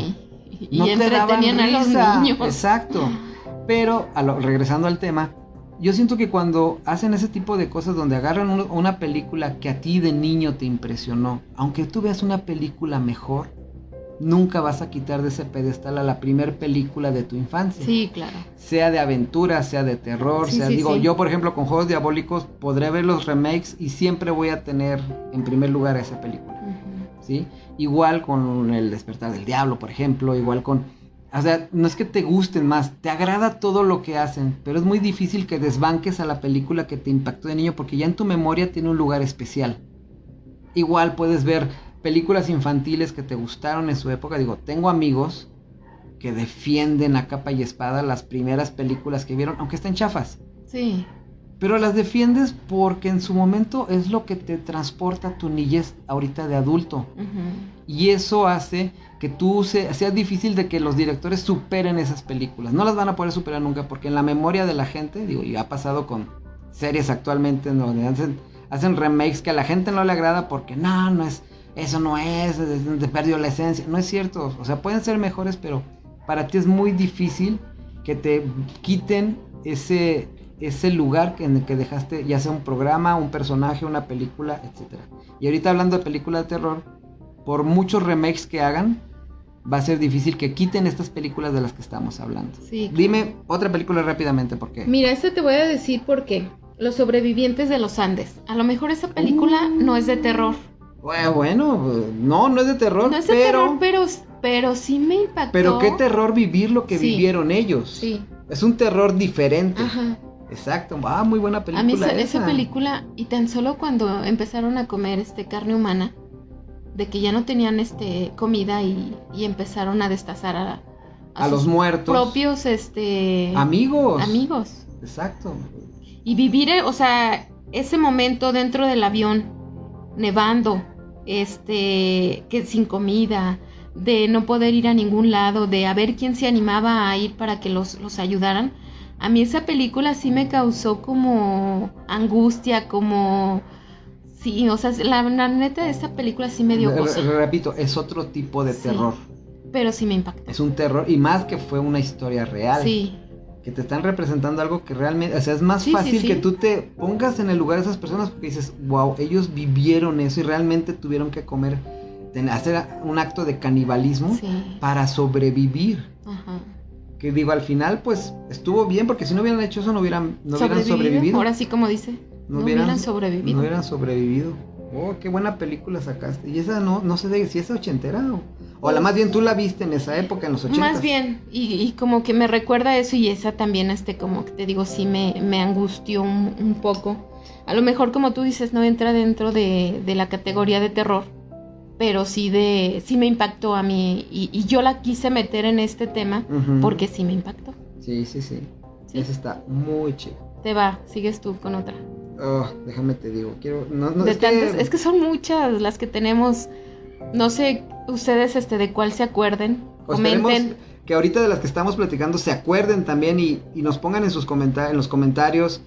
Y no te daban risa. A los niños. Exacto. Pero, regresando al tema, yo siento que cuando hacen ese tipo de cosas donde agarran una película que a ti de niño te impresionó, aunque tú veas una película mejor, nunca vas a quitar de ese pedestal a la primer película de tu infancia. Sí, claro. Sea de aventura, sea de terror, yo por ejemplo con Juegos Diabólicos podré ver los remakes y siempre voy a tener en primer lugar a esa película. ¿Sí? Igual con El Despertar del Diablo, por ejemplo, igual con... O sea, no es que te gusten más, te agrada todo lo que hacen, pero es muy difícil que desbanques a la película que te impactó de niño porque ya en tu memoria tiene un lugar especial. Igual puedes ver películas infantiles que te gustaron en su época. Digo, tengo amigos que defienden a capa y espada las primeras películas que vieron, aunque estén chafas. Sí. Pero las defiendes porque en su momento es lo que te transporta a tu niñez ahorita de adulto. Y eso hace que sea difícil de que los directores superen esas películas. No las van a poder superar nunca porque en la memoria de la gente, digo, y ha pasado con series actualmente en donde hacen remakes que a la gente no le agrada porque eso no es, te perdió la esencia. No es cierto, o sea, pueden ser mejores, pero para ti es muy difícil que te quiten ese lugar en el que dejaste, ya sea un programa, un personaje, una película, etcétera. Y ahorita hablando de películas de terror, por muchos remakes que hagan, va a ser difícil que quiten estas películas de las que estamos hablando. Sí, claro. Dime otra película rápidamente, ¿por qué? Mira, esta te voy a decir por qué. Los sobrevivientes de los Andes. A lo mejor esa película no es de terror. Bueno, no es de terror, no es de terror, pero sí me impactó. Pero qué terror vivir lo que vivieron ellos. Sí. Es un terror diferente. Ajá. Exacto. Muy buena película. A mí esa película, y tan solo cuando empezaron a comer carne humana, de que ya no tenían comida y empezaron a destazar a los muertos. Propios amigos. Exacto. Y vivir, o sea, ese momento dentro del avión, nevando, que sin comida, de no poder ir a ningún lado, de a ver quién se animaba a ir para que los ayudaran. A mí esa película sí me causó como angustia, como... Sí, o sea, la neta de esa película sí me dio cosa. Repito, es otro tipo de terror. Pero sí me impactó. Es un terror, y más que fue una historia real. Sí. Que te están representando algo que realmente... O sea, es más fácil que tú te pongas en el lugar de esas personas porque dices, wow, ellos vivieron eso y realmente tuvieron que comer, hacer un acto de canibalismo para sobrevivir. Ajá. Que digo, al final, pues, estuvo bien, porque si no hubieran hecho eso, no hubieran sobrevivido. Ahora sí, como dice, no hubieran sobrevivido. No hubieran sobrevivido. Oh, qué buena película sacaste. Y esa no sé si es ochentera o la más bien tú la viste en esa época, en los 80. Más bien, y como que me recuerda eso, y esa también, como que te digo, sí me angustió un poco. A lo mejor, como tú dices, no entra dentro de la categoría de terror, pero sí me impactó a mí, y yo la quise meter en este tema porque sí me impactó. Sí. Esa está muy chida. Te va, sigues tú con otra. Oh, déjame te digo, es que son muchas las que tenemos. No sé ustedes de cuál se acuerden. Pues comenten. Que ahorita de las que estamos platicando se acuerden también y nos pongan en los comentarios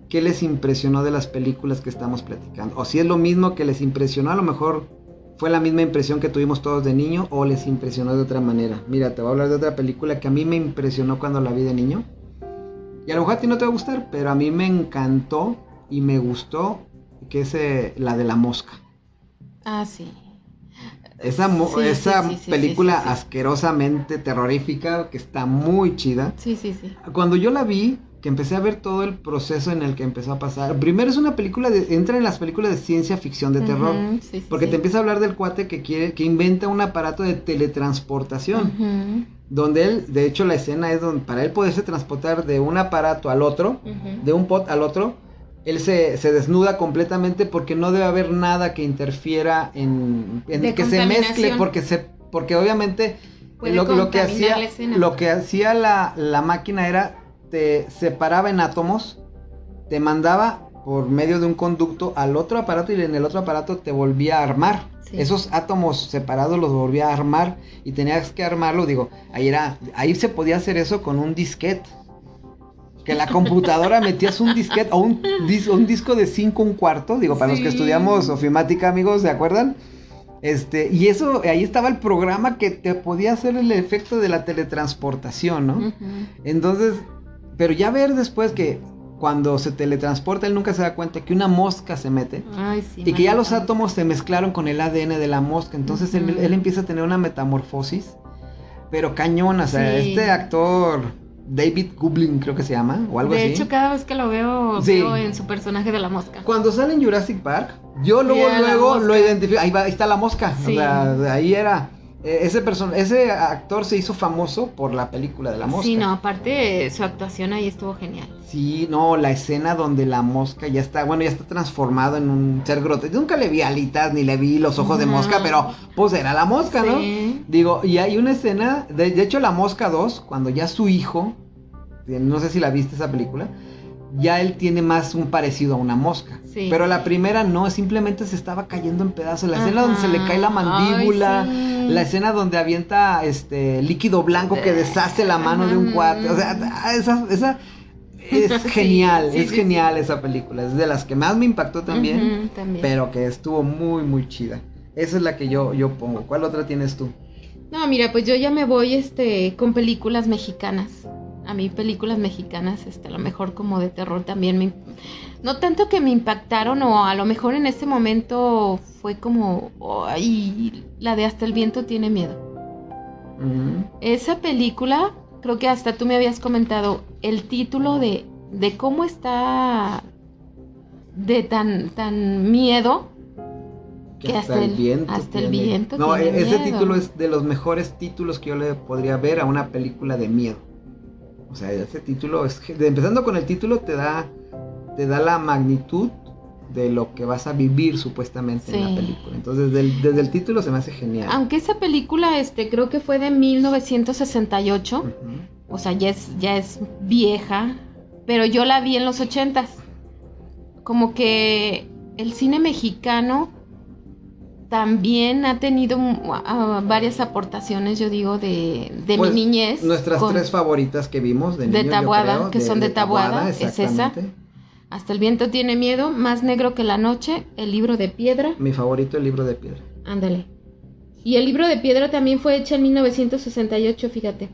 qué les impresionó de las películas que estamos platicando. O si es lo mismo que les impresionó, a lo mejor fue la misma impresión que tuvimos todos de niño o les impresionó de otra manera. Mira, te voy a hablar de otra película que a mí me impresionó cuando la vi de niño. Y a lo mejor a ti no te va a gustar, pero a mí me encantó y me gustó, que es la de la mosca. Ah, sí. Esa película asquerosamente terrorífica, que está muy chida. Sí. Cuando yo la vi, que empecé a ver todo el proceso en el que empezó a pasar. Primero es una película entra en las películas de ciencia ficción de terror. Porque te empieza a hablar del cuate que inventa un aparato de teletransportación. Donde él, de hecho la escena es donde para él poderse transportar de un aparato al otro, de un pot al otro, él se desnuda completamente porque no debe haber nada que interfiera en que se mezcle, porque obviamente lo que hacía la máquina era te separaba en átomos, te mandaba por medio de un conducto al otro aparato y en el otro aparato te volvía a armar. Esos átomos separados los volvía a armar y tenías que armarlo, ahí se podía hacer eso con un disquete. Que la computadora metías un disquete o un disco de 5 1/4, para los que estudiamos ofimática, amigos, ¿se acuerdan? Y eso, ahí estaba el programa que te podía hacer el efecto de la teletransportación, ¿no? Entonces, pero ya ver después que cuando se teletransporta, él nunca se da cuenta que una mosca se mete. Ay, sí, y que ya los átomos se mezclaron con el ADN de la mosca, entonces él empieza a tener una metamorfosis, pero cañona, o sea, este actor... David Goblin creo que se llama, o algo así. De hecho, cada vez que lo veo en su personaje de la mosca. Cuando sale en Jurassic Park, yo luego lo identifico. Ahí está la mosca. Sí. O sea, ahí era. Ese actor se hizo famoso por la película de la mosca. Sí, no, aparte su actuación ahí estuvo genial. Sí, no, la escena donde la mosca ya está transformado en un ser grotesco. Nunca le vi alitas ni le vi los ojos de mosca, pero pues era la mosca, ¿no? Digo, y hay una escena, de hecho la Mosca 2, cuando ya su hijo, no sé si la viste esa película, ya él tiene más un parecido a una mosca. Sí. Pero la primera no, simplemente se estaba cayendo en pedazos. La escena donde se le cae la mandíbula, la escena donde avienta líquido blanco que deshace la mano de un cuate. O sea, esa es genial, es genial esa película. Es de las que más me impactó también, pero que estuvo muy, muy chida. Esa es la que yo pongo. ¿Cuál otra tienes tú? No, mira, pues yo ya me voy con películas mexicanas. A mí películas mexicanas, a lo mejor como de terror también no tanto que me impactaron, o a lo mejor en ese momento fue como, la de Hasta el viento tiene miedo. Esa película, creo que hasta tú me habías comentado el título de cómo está de tan miedo. Que hasta el viento. No, ese título es de los mejores títulos que yo le podría ver a una película de miedo. O sea, ese título empezando con el título te da la magnitud de lo que vas a vivir supuestamente en la película. Entonces, desde el título se me hace genial. Aunque esa película, creo que fue de 1968. O sea, ya es vieja, pero yo la vi en los 80s. Como que el cine mexicano también ha tenido varias aportaciones, yo digo, de mi niñez. Nuestras tres favoritas que vimos de niños, Taboada, yo creo, que son de Taboada, es esa. Hasta el viento tiene miedo, Más negro que la noche, El libro de piedra. Mi favorito, El libro de piedra. Ándale. Y El libro de piedra también fue hecha en 1968, fíjate.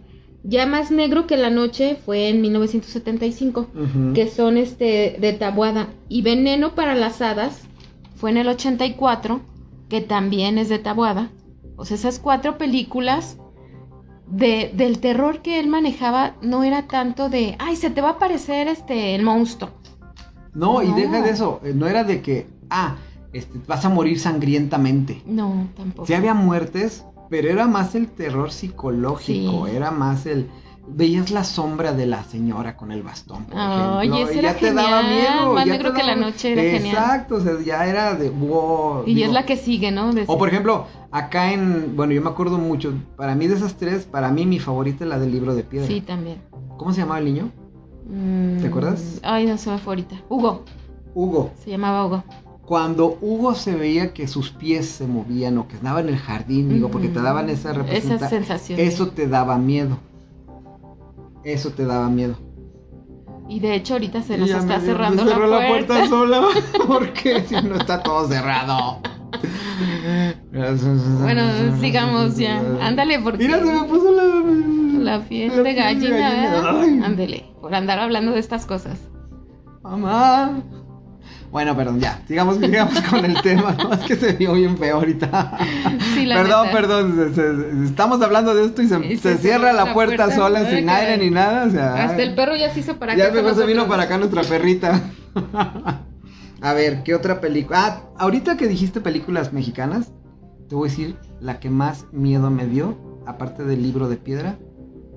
Ya Más negro que la noche fue en 1975, que son de Taboada. Y Veneno para las hadas fue en el 84, que también es de Taboada. O sea, esas 4 películas del terror que él manejaba no era tanto de, ay, se te va a aparecer el monstruo. No, y deja de eso, no era de que, vas a morir sangrientamente. No, tampoco. Sí había muertes, pero era más el terror psicológico, Sí. era más veías la sombra de la señora con el bastón, por ejemplo, Oye, eso y era ya te daba genial, miedo. más ya negro te que la daba- noche, era genial. Exacto, o sea, ya era de wow. Y es la que sigue, ¿no? O por ejemplo, acá bueno, yo me acuerdo mucho, para mí de esas tres, para mí mi favorita es la del Libro de Piedra. Sí, también. ¿Cómo se llamaba el niño? ¿Te acuerdas? Ay, no se me fue ahorita. Hugo, Hugo. se llamaba Hugo. Cuando Hugo se veía que sus pies se movían o que andaba en el jardín, digo, porque te daban esa representación. Esa sensación. Eso te daba miedo. Eso te daba miedo. Y de hecho ahorita se nos Ya está me cerrando cerró la puerta. sola. Porque si no está todo cerrado. Bueno, sigamos ya. Ándale, porque Mira, se me puso la piel de gallina. Ay. Ándale, por andar hablando de estas cosas. Mamá. Bueno, perdón, ya. Sigamos con el tema. No, es que se vio bien feo ahorita. Sí, la neta. Perdón. Estamos hablando de esto y se cierra la puerta sola, Ay, sin caray. aire ni nada. O sea, Hasta el perro ya se hizo para acá. ya con mejor se vino nosotros. para acá nuestra perrita. A ver, ¿qué otra película? Ahorita que dijiste películas mexicanas, te voy a decir la que más miedo me dio, aparte del Libro de Piedra,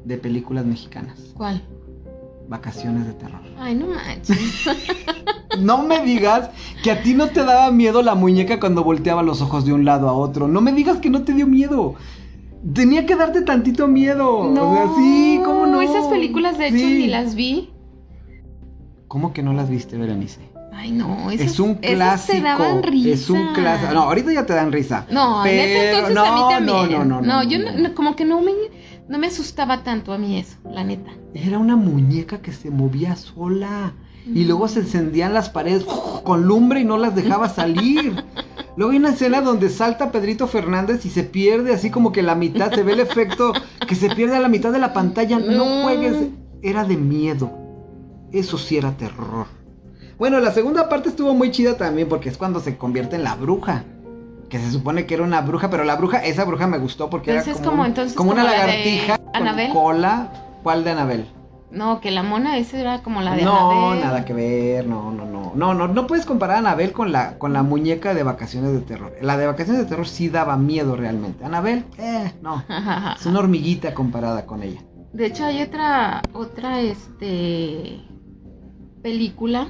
de películas mexicanas. ¿Cuál? Vacaciones de terror. Ay, no manches. No me digas que a ti no te daba miedo la muñeca cuando volteaba los ojos de un lado a otro. No me digas que no te dio miedo. Tenía que darte tantito miedo. No, O sea, sí, ¿cómo no? esas películas de hecho Sí. ni las vi. ¿Cómo que no las viste, Berenice? Ay, no, esas, Es un esas clásico. te daban risa. Es un clásico. No, ahorita ya te dan risa. No, en ese Pero entonces a mí también. No, yo como que no me asustaba tanto a mí eso, la neta. Era una muñeca que se movía sola. Y luego se encendían las paredes con lumbre y no las dejaba salir. Luego hay una escena donde salta Pedrito Fernández y se pierde así como que la mitad, se ve el efecto que se pierde a la mitad de la pantalla. No juegues. Era de miedo. Eso sí era terror. Bueno, la segunda parte estuvo muy chida también porque es cuando se convierte en la bruja. Que se supone que era una bruja, pero esa bruja me gustó porque Entonces, era como una como la de lagartija con Anabel. cola. ¿Cuál de Anabel? No, que la mona esa era como la de No, Anabel. nada que ver, no puedes comparar a Anabel con la muñeca de Vacaciones de Terror. La de Vacaciones de Terror sí daba miedo realmente. Anabel, no, es una hormiguita comparada con ella. De hecho hay otra película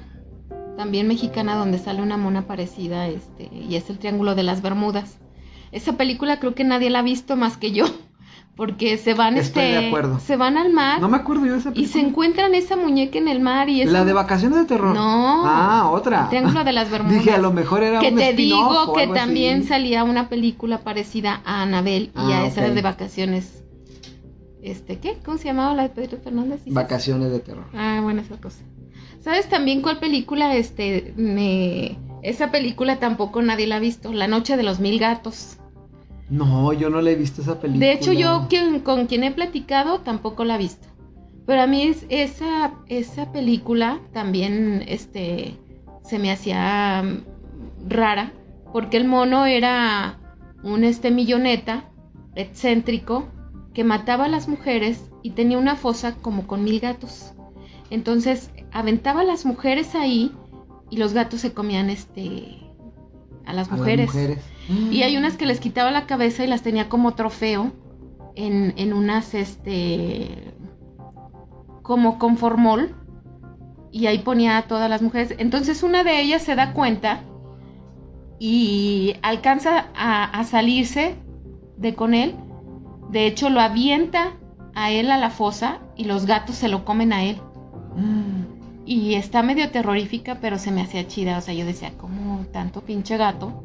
también mexicana donde sale una mona parecida, y es el Triángulo de las Bermudas. Esa película creo que nadie la ha visto más que yo. Porque se van, Estoy de acuerdo. se van al mar. No me acuerdo yo de esa Y película. se encuentran esa muñeca en el mar y ¿La de Vacaciones de Terror? No. Otra. Triángulo de las Bermudas. Dije, a lo mejor era que un te spin-off digo o que algo también así. salía una película parecida a Anabel y a esa ok. de Vacaciones. ¿Qué? ¿Cómo se llamaba la de Pedro Fernández? ¿Dices? Vacaciones de Terror. Ah, bueno, esa cosa. ¿Sabes también cuál película? Esa película tampoco nadie la ha visto. La Noche de los Mil Gatos. No, yo no le he visto esa película. De hecho, yo con quien he platicado tampoco la he visto. Pero a mí esa película también se me hacía rara. Porque el mono era un milloneta excéntrico que mataba a las mujeres y tenía una fosa como con 1000 gatos. Entonces aventaba a las mujeres ahí y los gatos se comían a las mujeres. Y hay unas que les quitaba la cabeza y las tenía como trofeo en unas como con formol, y ahí ponía a todas las mujeres. Entonces una de ellas se da cuenta y alcanza a salirse con él. De hecho lo avienta a él a la fosa y los gatos se lo comen a él. Y está medio terrorífica, pero se me hacía chida. O sea, yo decía, ¿cómo tanto pinche gato?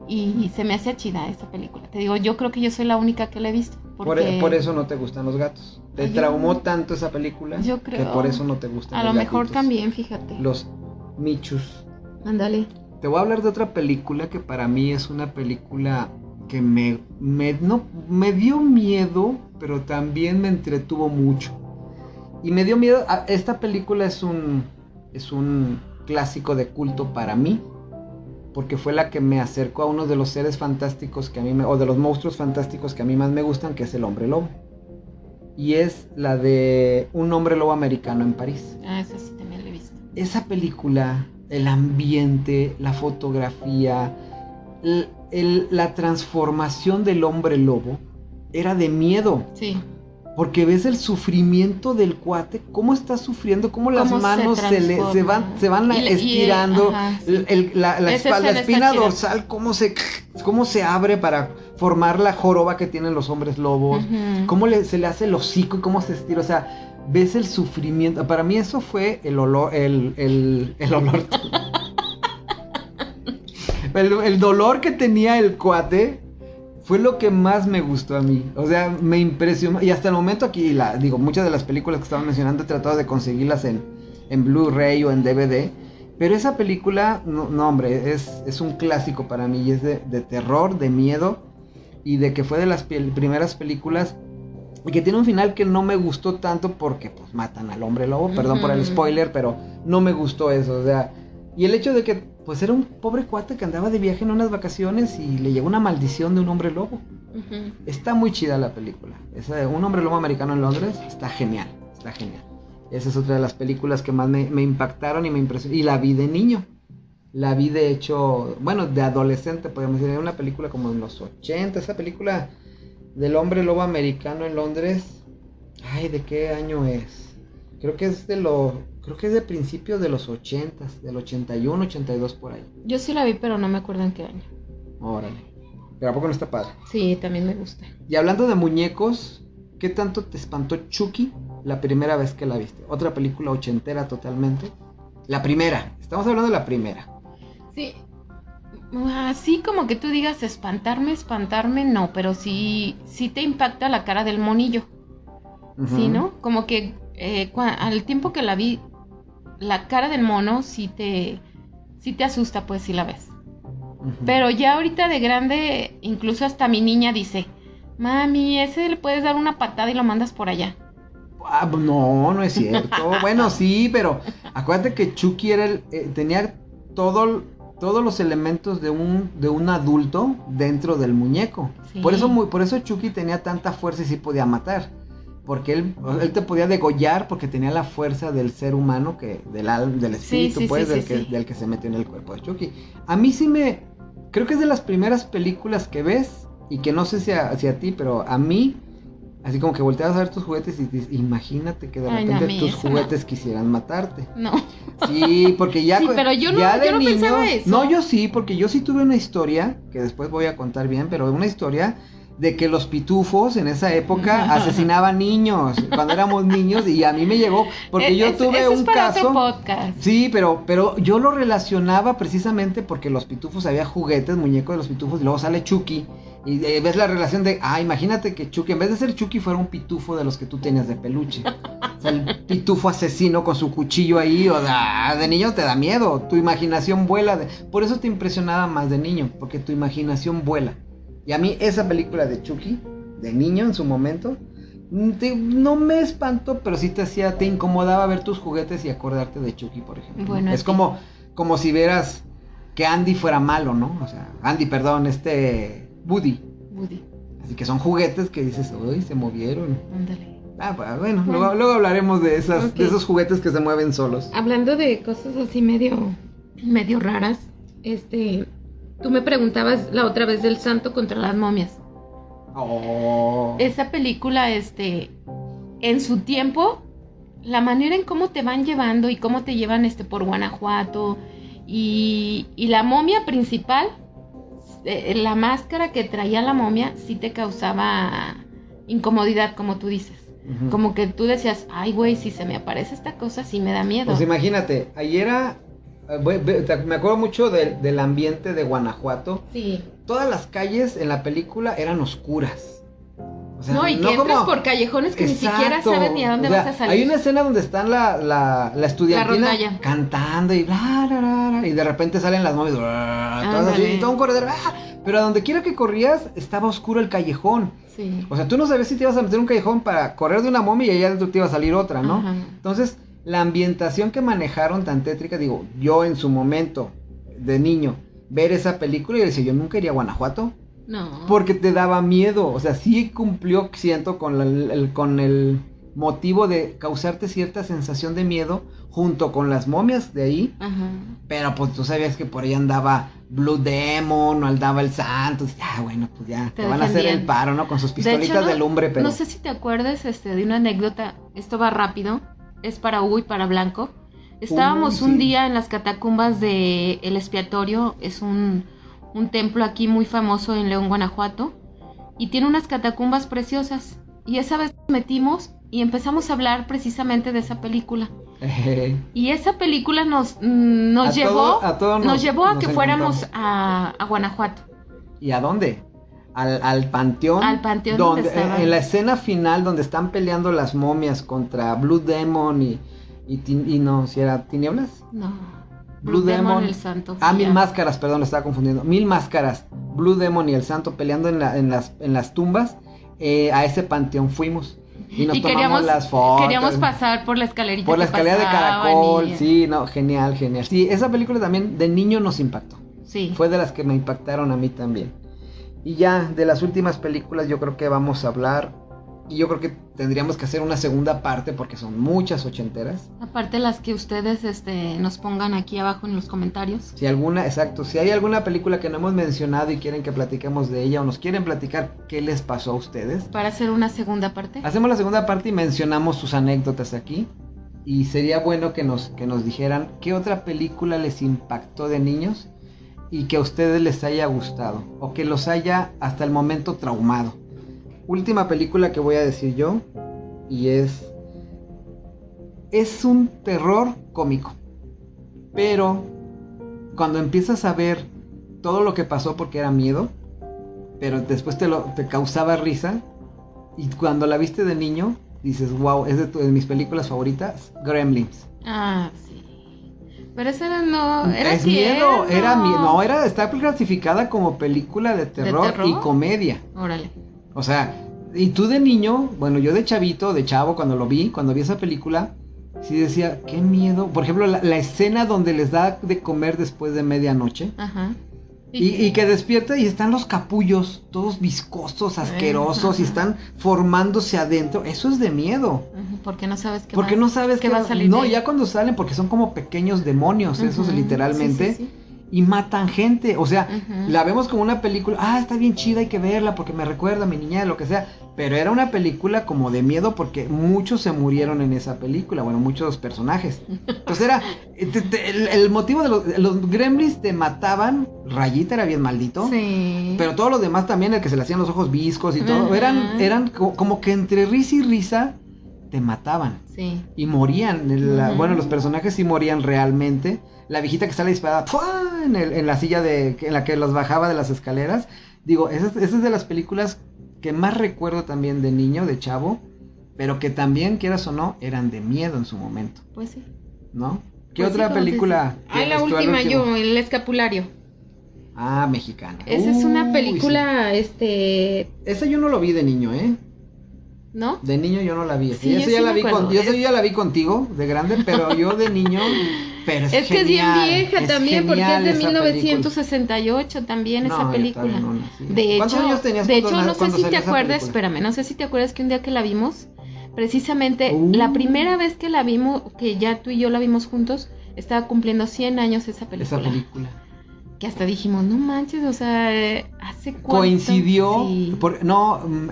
Y se me hacía chida esa película. Te digo, yo creo que yo soy la única que la he visto. Porque Por eso no te gustan los gatos. Te traumó tanto esa película yo creo, que por eso no te gustan a los lo mejor gatitos. también, fíjate. Los michus. Ándale. Te voy a hablar de otra película que para mí es una película que me dio miedo, pero también me entretuvo mucho. Y me dio miedo. Esta película es un clásico de culto para mí, porque fue la que me acercó a uno de los seres fantásticos que a mí o de los monstruos fantásticos que a mí más me gustan, que es el hombre lobo. Y es la de Un hombre lobo americano en París. Ah, esa sí también la he visto. Esa película el ambiente, la fotografía, la transformación del hombre lobo era de miedo. Sí. Porque ves el sufrimiento del cuate, cómo está sufriendo, cómo las manos se van estirando, la espina dorsal, cómo se abre para formar la joroba que tienen los hombres lobos, cómo se le hace el hocico y cómo se estira, o sea, ves el sufrimiento. Para mí eso fue el olor, el olor, el dolor que tenía el cuate. Fue lo que más me gustó a mí. O sea, me impresionó. Y hasta el momento aquí, muchas de las películas que estaban mencionando he tratado de conseguirlas en Blu-ray o en DVD. Pero esa película, no hombre, es un clásico para mí. Y es de terror, de miedo. Y de que fue de las primeras películas. Y que tiene un final que no me gustó tanto porque pues matan al hombre lobo. Perdón por el spoiler, pero no me gustó eso. O sea, y el hecho de que pues era un pobre cuate que andaba de viaje en unas vacaciones y le llegó una maldición de un hombre lobo. Está muy chida la película. Un hombre lobo americano en Londres está genial, está genial. Esa es otra de las películas que más me impactaron y me impresionó. Y la vi de niño. La vi de hecho, bueno, de adolescente, podemos decir. Era una película como en los 80. Esa película del hombre lobo americano en Londres. Ay, ¿de qué año es? Creo que es de principios de los 80s, del 81, 82 por ahí. Yo sí la vi, pero no me acuerdo en qué año. Órale. Pero ¿a poco no está padre? Sí, también me gusta. Y hablando de muñecos, ¿qué tanto te espantó Chucky la primera vez que la viste? Otra película ochentera totalmente. La primera, estamos hablando de la primera. Sí. Así como que tú digas espantarme, no, pero sí te impacta la cara del monillo. Sí, ¿no? Como que al tiempo que la vi, la cara del mono sí te asusta, pues, si la ves. Pero ya ahorita de grande, incluso hasta mi niña dice, mami, ese le puedes dar una patada y lo mandas por allá. No es cierto. Bueno, sí, pero acuérdate que Chucky tenía todos los elementos de un adulto dentro del muñeco. Sí. Por eso Chucky tenía tanta fuerza y sí podía matar. Porque él te podía degollar porque tenía la fuerza del ser humano, del espíritu, del que se metió en el cuerpo de Chucky. A mí sí creo que es de las primeras películas que ves, y que no sé si a ti, pero a mí, así como que volteabas a ver tus juguetes y dices, imagínate que de repente tus juguetes quisieran matarte. No. Sí, porque ya... Sí, pero yo no pensaba eso. No, yo sí, porque yo sí tuve una historia, que después voy a contar bien, pero una historia de que los pitufos en esa época asesinaban niños cuando éramos niños, y a mí me llegó porque yo tuve un caso. Otro podcast. Sí, pero yo lo relacionaba precisamente porque los pitufos, había juguetes, muñecos de los pitufos, y luego sale Chucky y ves la relación de, imagínate que Chucky, en vez de ser Chucky, fuera un pitufo de los que tú tenías de peluche. O sea, el pitufo asesino con su cuchillo ahí, o sea, de niño te da miedo, tu imaginación vuela, por eso te impresionaba más de niño, porque tu imaginación vuela. Y a mí esa película de Chucky, de niño en su momento, no me espantó, pero sí te incomodaba ver tus juguetes y acordarte de Chucky, por ejemplo. Bueno, es como si vieras que Andy fuera malo, ¿no? O sea, Woody. Así que son juguetes que dices, uy, se movieron. Ándale. Bueno, luego hablaremos de esos juguetes que se mueven solos. Hablando de cosas así medio raras, tú me preguntabas la otra vez del Santo contra las momias. Oh. Esa película, en su tiempo, la manera en cómo te van llevando y cómo te llevan por Guanajuato y la momia principal, la máscara que traía la momia sí te causaba incomodidad, como tú dices. Uh-huh. Como que tú decías, ay güey, si se me aparece esta cosa sí me da miedo. Pues imagínate, ayer me acuerdo mucho del ambiente de Guanajuato. Sí. Todas las calles en la película eran oscuras. O sea, no, y que entras por callejones que exacto, ni siquiera sabes ni a dónde vas a salir. Hay una escena donde están la estudiantina cantando y bla, bla, bla, bla, y de repente salen las momias, todas así, y todo un corredor, pero a donde quiera que corrías estaba oscuro el callejón. Sí. O sea, tú no sabías si te ibas a meter un callejón para correr de una momia y allá adentro te iba a salir otra, ¿no? Ajá. Entonces, la ambientación que manejaron tan tétrica, digo, yo en su momento de niño, ver esa película y decía, yo nunca iría a Guanajuato. No. Porque te daba miedo, o sea, sí cumplió, siento, con motivo de causarte cierta sensación de miedo junto con las momias de ahí. Ajá. Pero pues tú sabías que por ahí andaba Blue Demon o andaba el Santo. Bueno, pues ya te van a hacer el paro, ¿no? Con sus pistolitas de lumbre, pero... No sé si te acuerdas de una anécdota, esto va rápido, es para Hugo y para Blanco. Estábamos un día en las catacumbas de El Expiatorio, es un templo aquí muy famoso en León, Guanajuato, y tiene unas catacumbas preciosas. Y esa vez nos metimos y empezamos a hablar precisamente de esa película. Y esa película nos llevó a que fuéramos a Guanajuato. ¿Y a dónde? Al panteón. Al panteón donde en la escena final donde están peleando las momias contra Blue Demon y no, si era Tinieblas. No. Blue Demon, el Santo. Mil Máscaras, perdón, le estaba confundiendo. Mil Máscaras, Blue Demon y el Santo peleando en las tumbas. A ese panteón fuimos. Y nos tomamos las fotos. Queríamos pasar por la escalerita. Por la escalera de caracol. Sí, no, genial. Sí, esa película también de niño nos impactó. Sí. Fue de las que me impactaron a mí también. Y ya, de las últimas películas yo creo que vamos a hablar. Y yo creo que tendríamos que hacer una segunda parte porque son muchas ochenteras. Aparte las que ustedes nos pongan aquí abajo en los comentarios. Si hay alguna película que no hemos mencionado y quieren que platiquemos de ella o nos quieren platicar qué les pasó a ustedes. Para hacer una segunda parte. Hacemos la segunda parte y mencionamos sus anécdotas aquí. Y sería bueno que nos dijeran qué otra película les impactó de niños y que a ustedes les haya gustado o que los haya hasta el momento traumado. Última película que voy a decir yo y es un terror cómico, pero cuando empiezas a ver todo lo que pasó porque era miedo, pero después te causaba risa y cuando la viste de niño dices wow, es de mis películas favoritas, Gremlins. Ah, sí. Pero esa era es miedo, está clasificada como película de terror y comedia. Órale. O sea, y tú de niño, bueno, yo de chavo, cuando vi esa película, sí decía, qué miedo. Por ejemplo, la escena donde les da de comer después de medianoche. Ajá. Y que despierta y están los capullos, todos viscosos, asquerosos, y están formándose adentro. Eso es de miedo. Porque no sabes qué va a salir. No, ya cuando salen, porque son como pequeños demonios, esos literalmente. Sí. Y matan gente, o sea, la vemos como una película, está bien chida, hay que verla porque me recuerda a mi niñez, lo que sea, pero era una película como de miedo porque muchos se murieron en esa película, bueno, muchos personajes. Entonces era, el motivo de los Gremlins te mataban, Rayita era bien maldito, sí. Pero todos los demás también, el que se le hacían los ojos viscos y todo, eran como que entre risa y risa te mataban. Sí. Y morían, bueno, los personajes sí morían realmente. La viejita que sale disparada en la silla en la que los bajaba de las escaleras. Digo, esa es de las películas que más recuerdo también de niño, de chavo, pero que también, quieras o no, eran de miedo en su momento. Pues sí. ¿No? ¿Qué otra película? La última, El Escapulario. Mexicana. Esa es una película, Esa yo no lo vi de niño, ¿eh? ¿No? De niño yo no la vi. Sí, yo ya la vi contigo, de grande, pero yo de niño... Pero es que genial, es bien vieja también, porque es de 1968 también esa película. ¿Cuántos años tenías? De hecho, no sé si te acuerdas, no sé si te acuerdas que un día que la vimos, precisamente la primera vez que la vimos, que ya tú y yo la vimos juntos, estaba cumpliendo 100 años esa película. Que hasta dijimos, no manches, o sea, ¿hace cuánto? Coincidió, sí.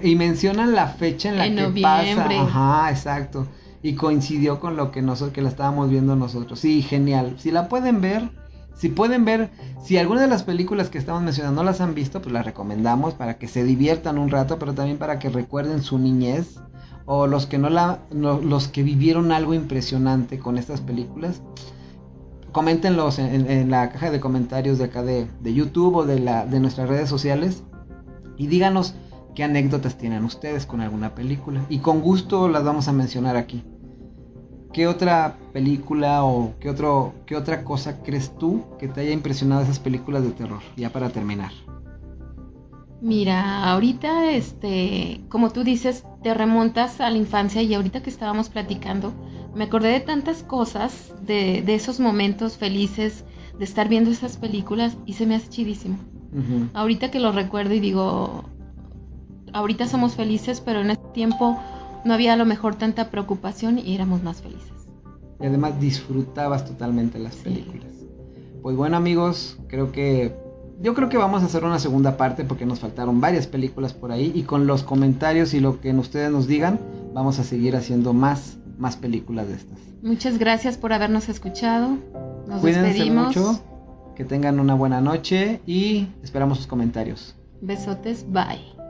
Y mencionan la fecha en la que pasa. Ajá, exacto. Y coincidió con lo que nosotros, que la estábamos viendo nosotros. Sí, genial. Si la pueden ver, si alguna de las películas que estamos mencionando no las han visto, pues las recomendamos para que se diviertan un rato, pero también para que recuerden su niñez. O los que los que vivieron algo impresionante con estas películas. Coméntenlos en la caja de comentarios de acá de YouTube o de nuestras redes sociales. Y díganos qué anécdotas tienen ustedes con alguna película. Y con gusto las vamos a mencionar aquí. ¿Qué otra película o qué otra cosa crees tú que te haya impresionado esas películas de terror? Ya para terminar. Mira, ahorita, como tú dices, te remontas a la infancia y ahorita que estábamos platicando, me acordé de tantas cosas, de esos momentos felices, de estar viendo esas películas y se me hace chidísimo. Uh-huh. Ahorita que lo recuerdo y digo, ahorita somos felices, pero en ese tiempo no había a lo mejor tanta preocupación y éramos más felices. Y además disfrutabas totalmente las películas. Pues bueno, amigos, yo creo que vamos a hacer una segunda parte porque nos faltaron varias películas por ahí, y con los comentarios y lo que ustedes nos digan, vamos a seguir haciendo más películas de estas. Muchas gracias por habernos escuchado. Nos Cuídense despedimos. mucho, que tengan una buena noche y esperamos sus comentarios. Besotes, bye.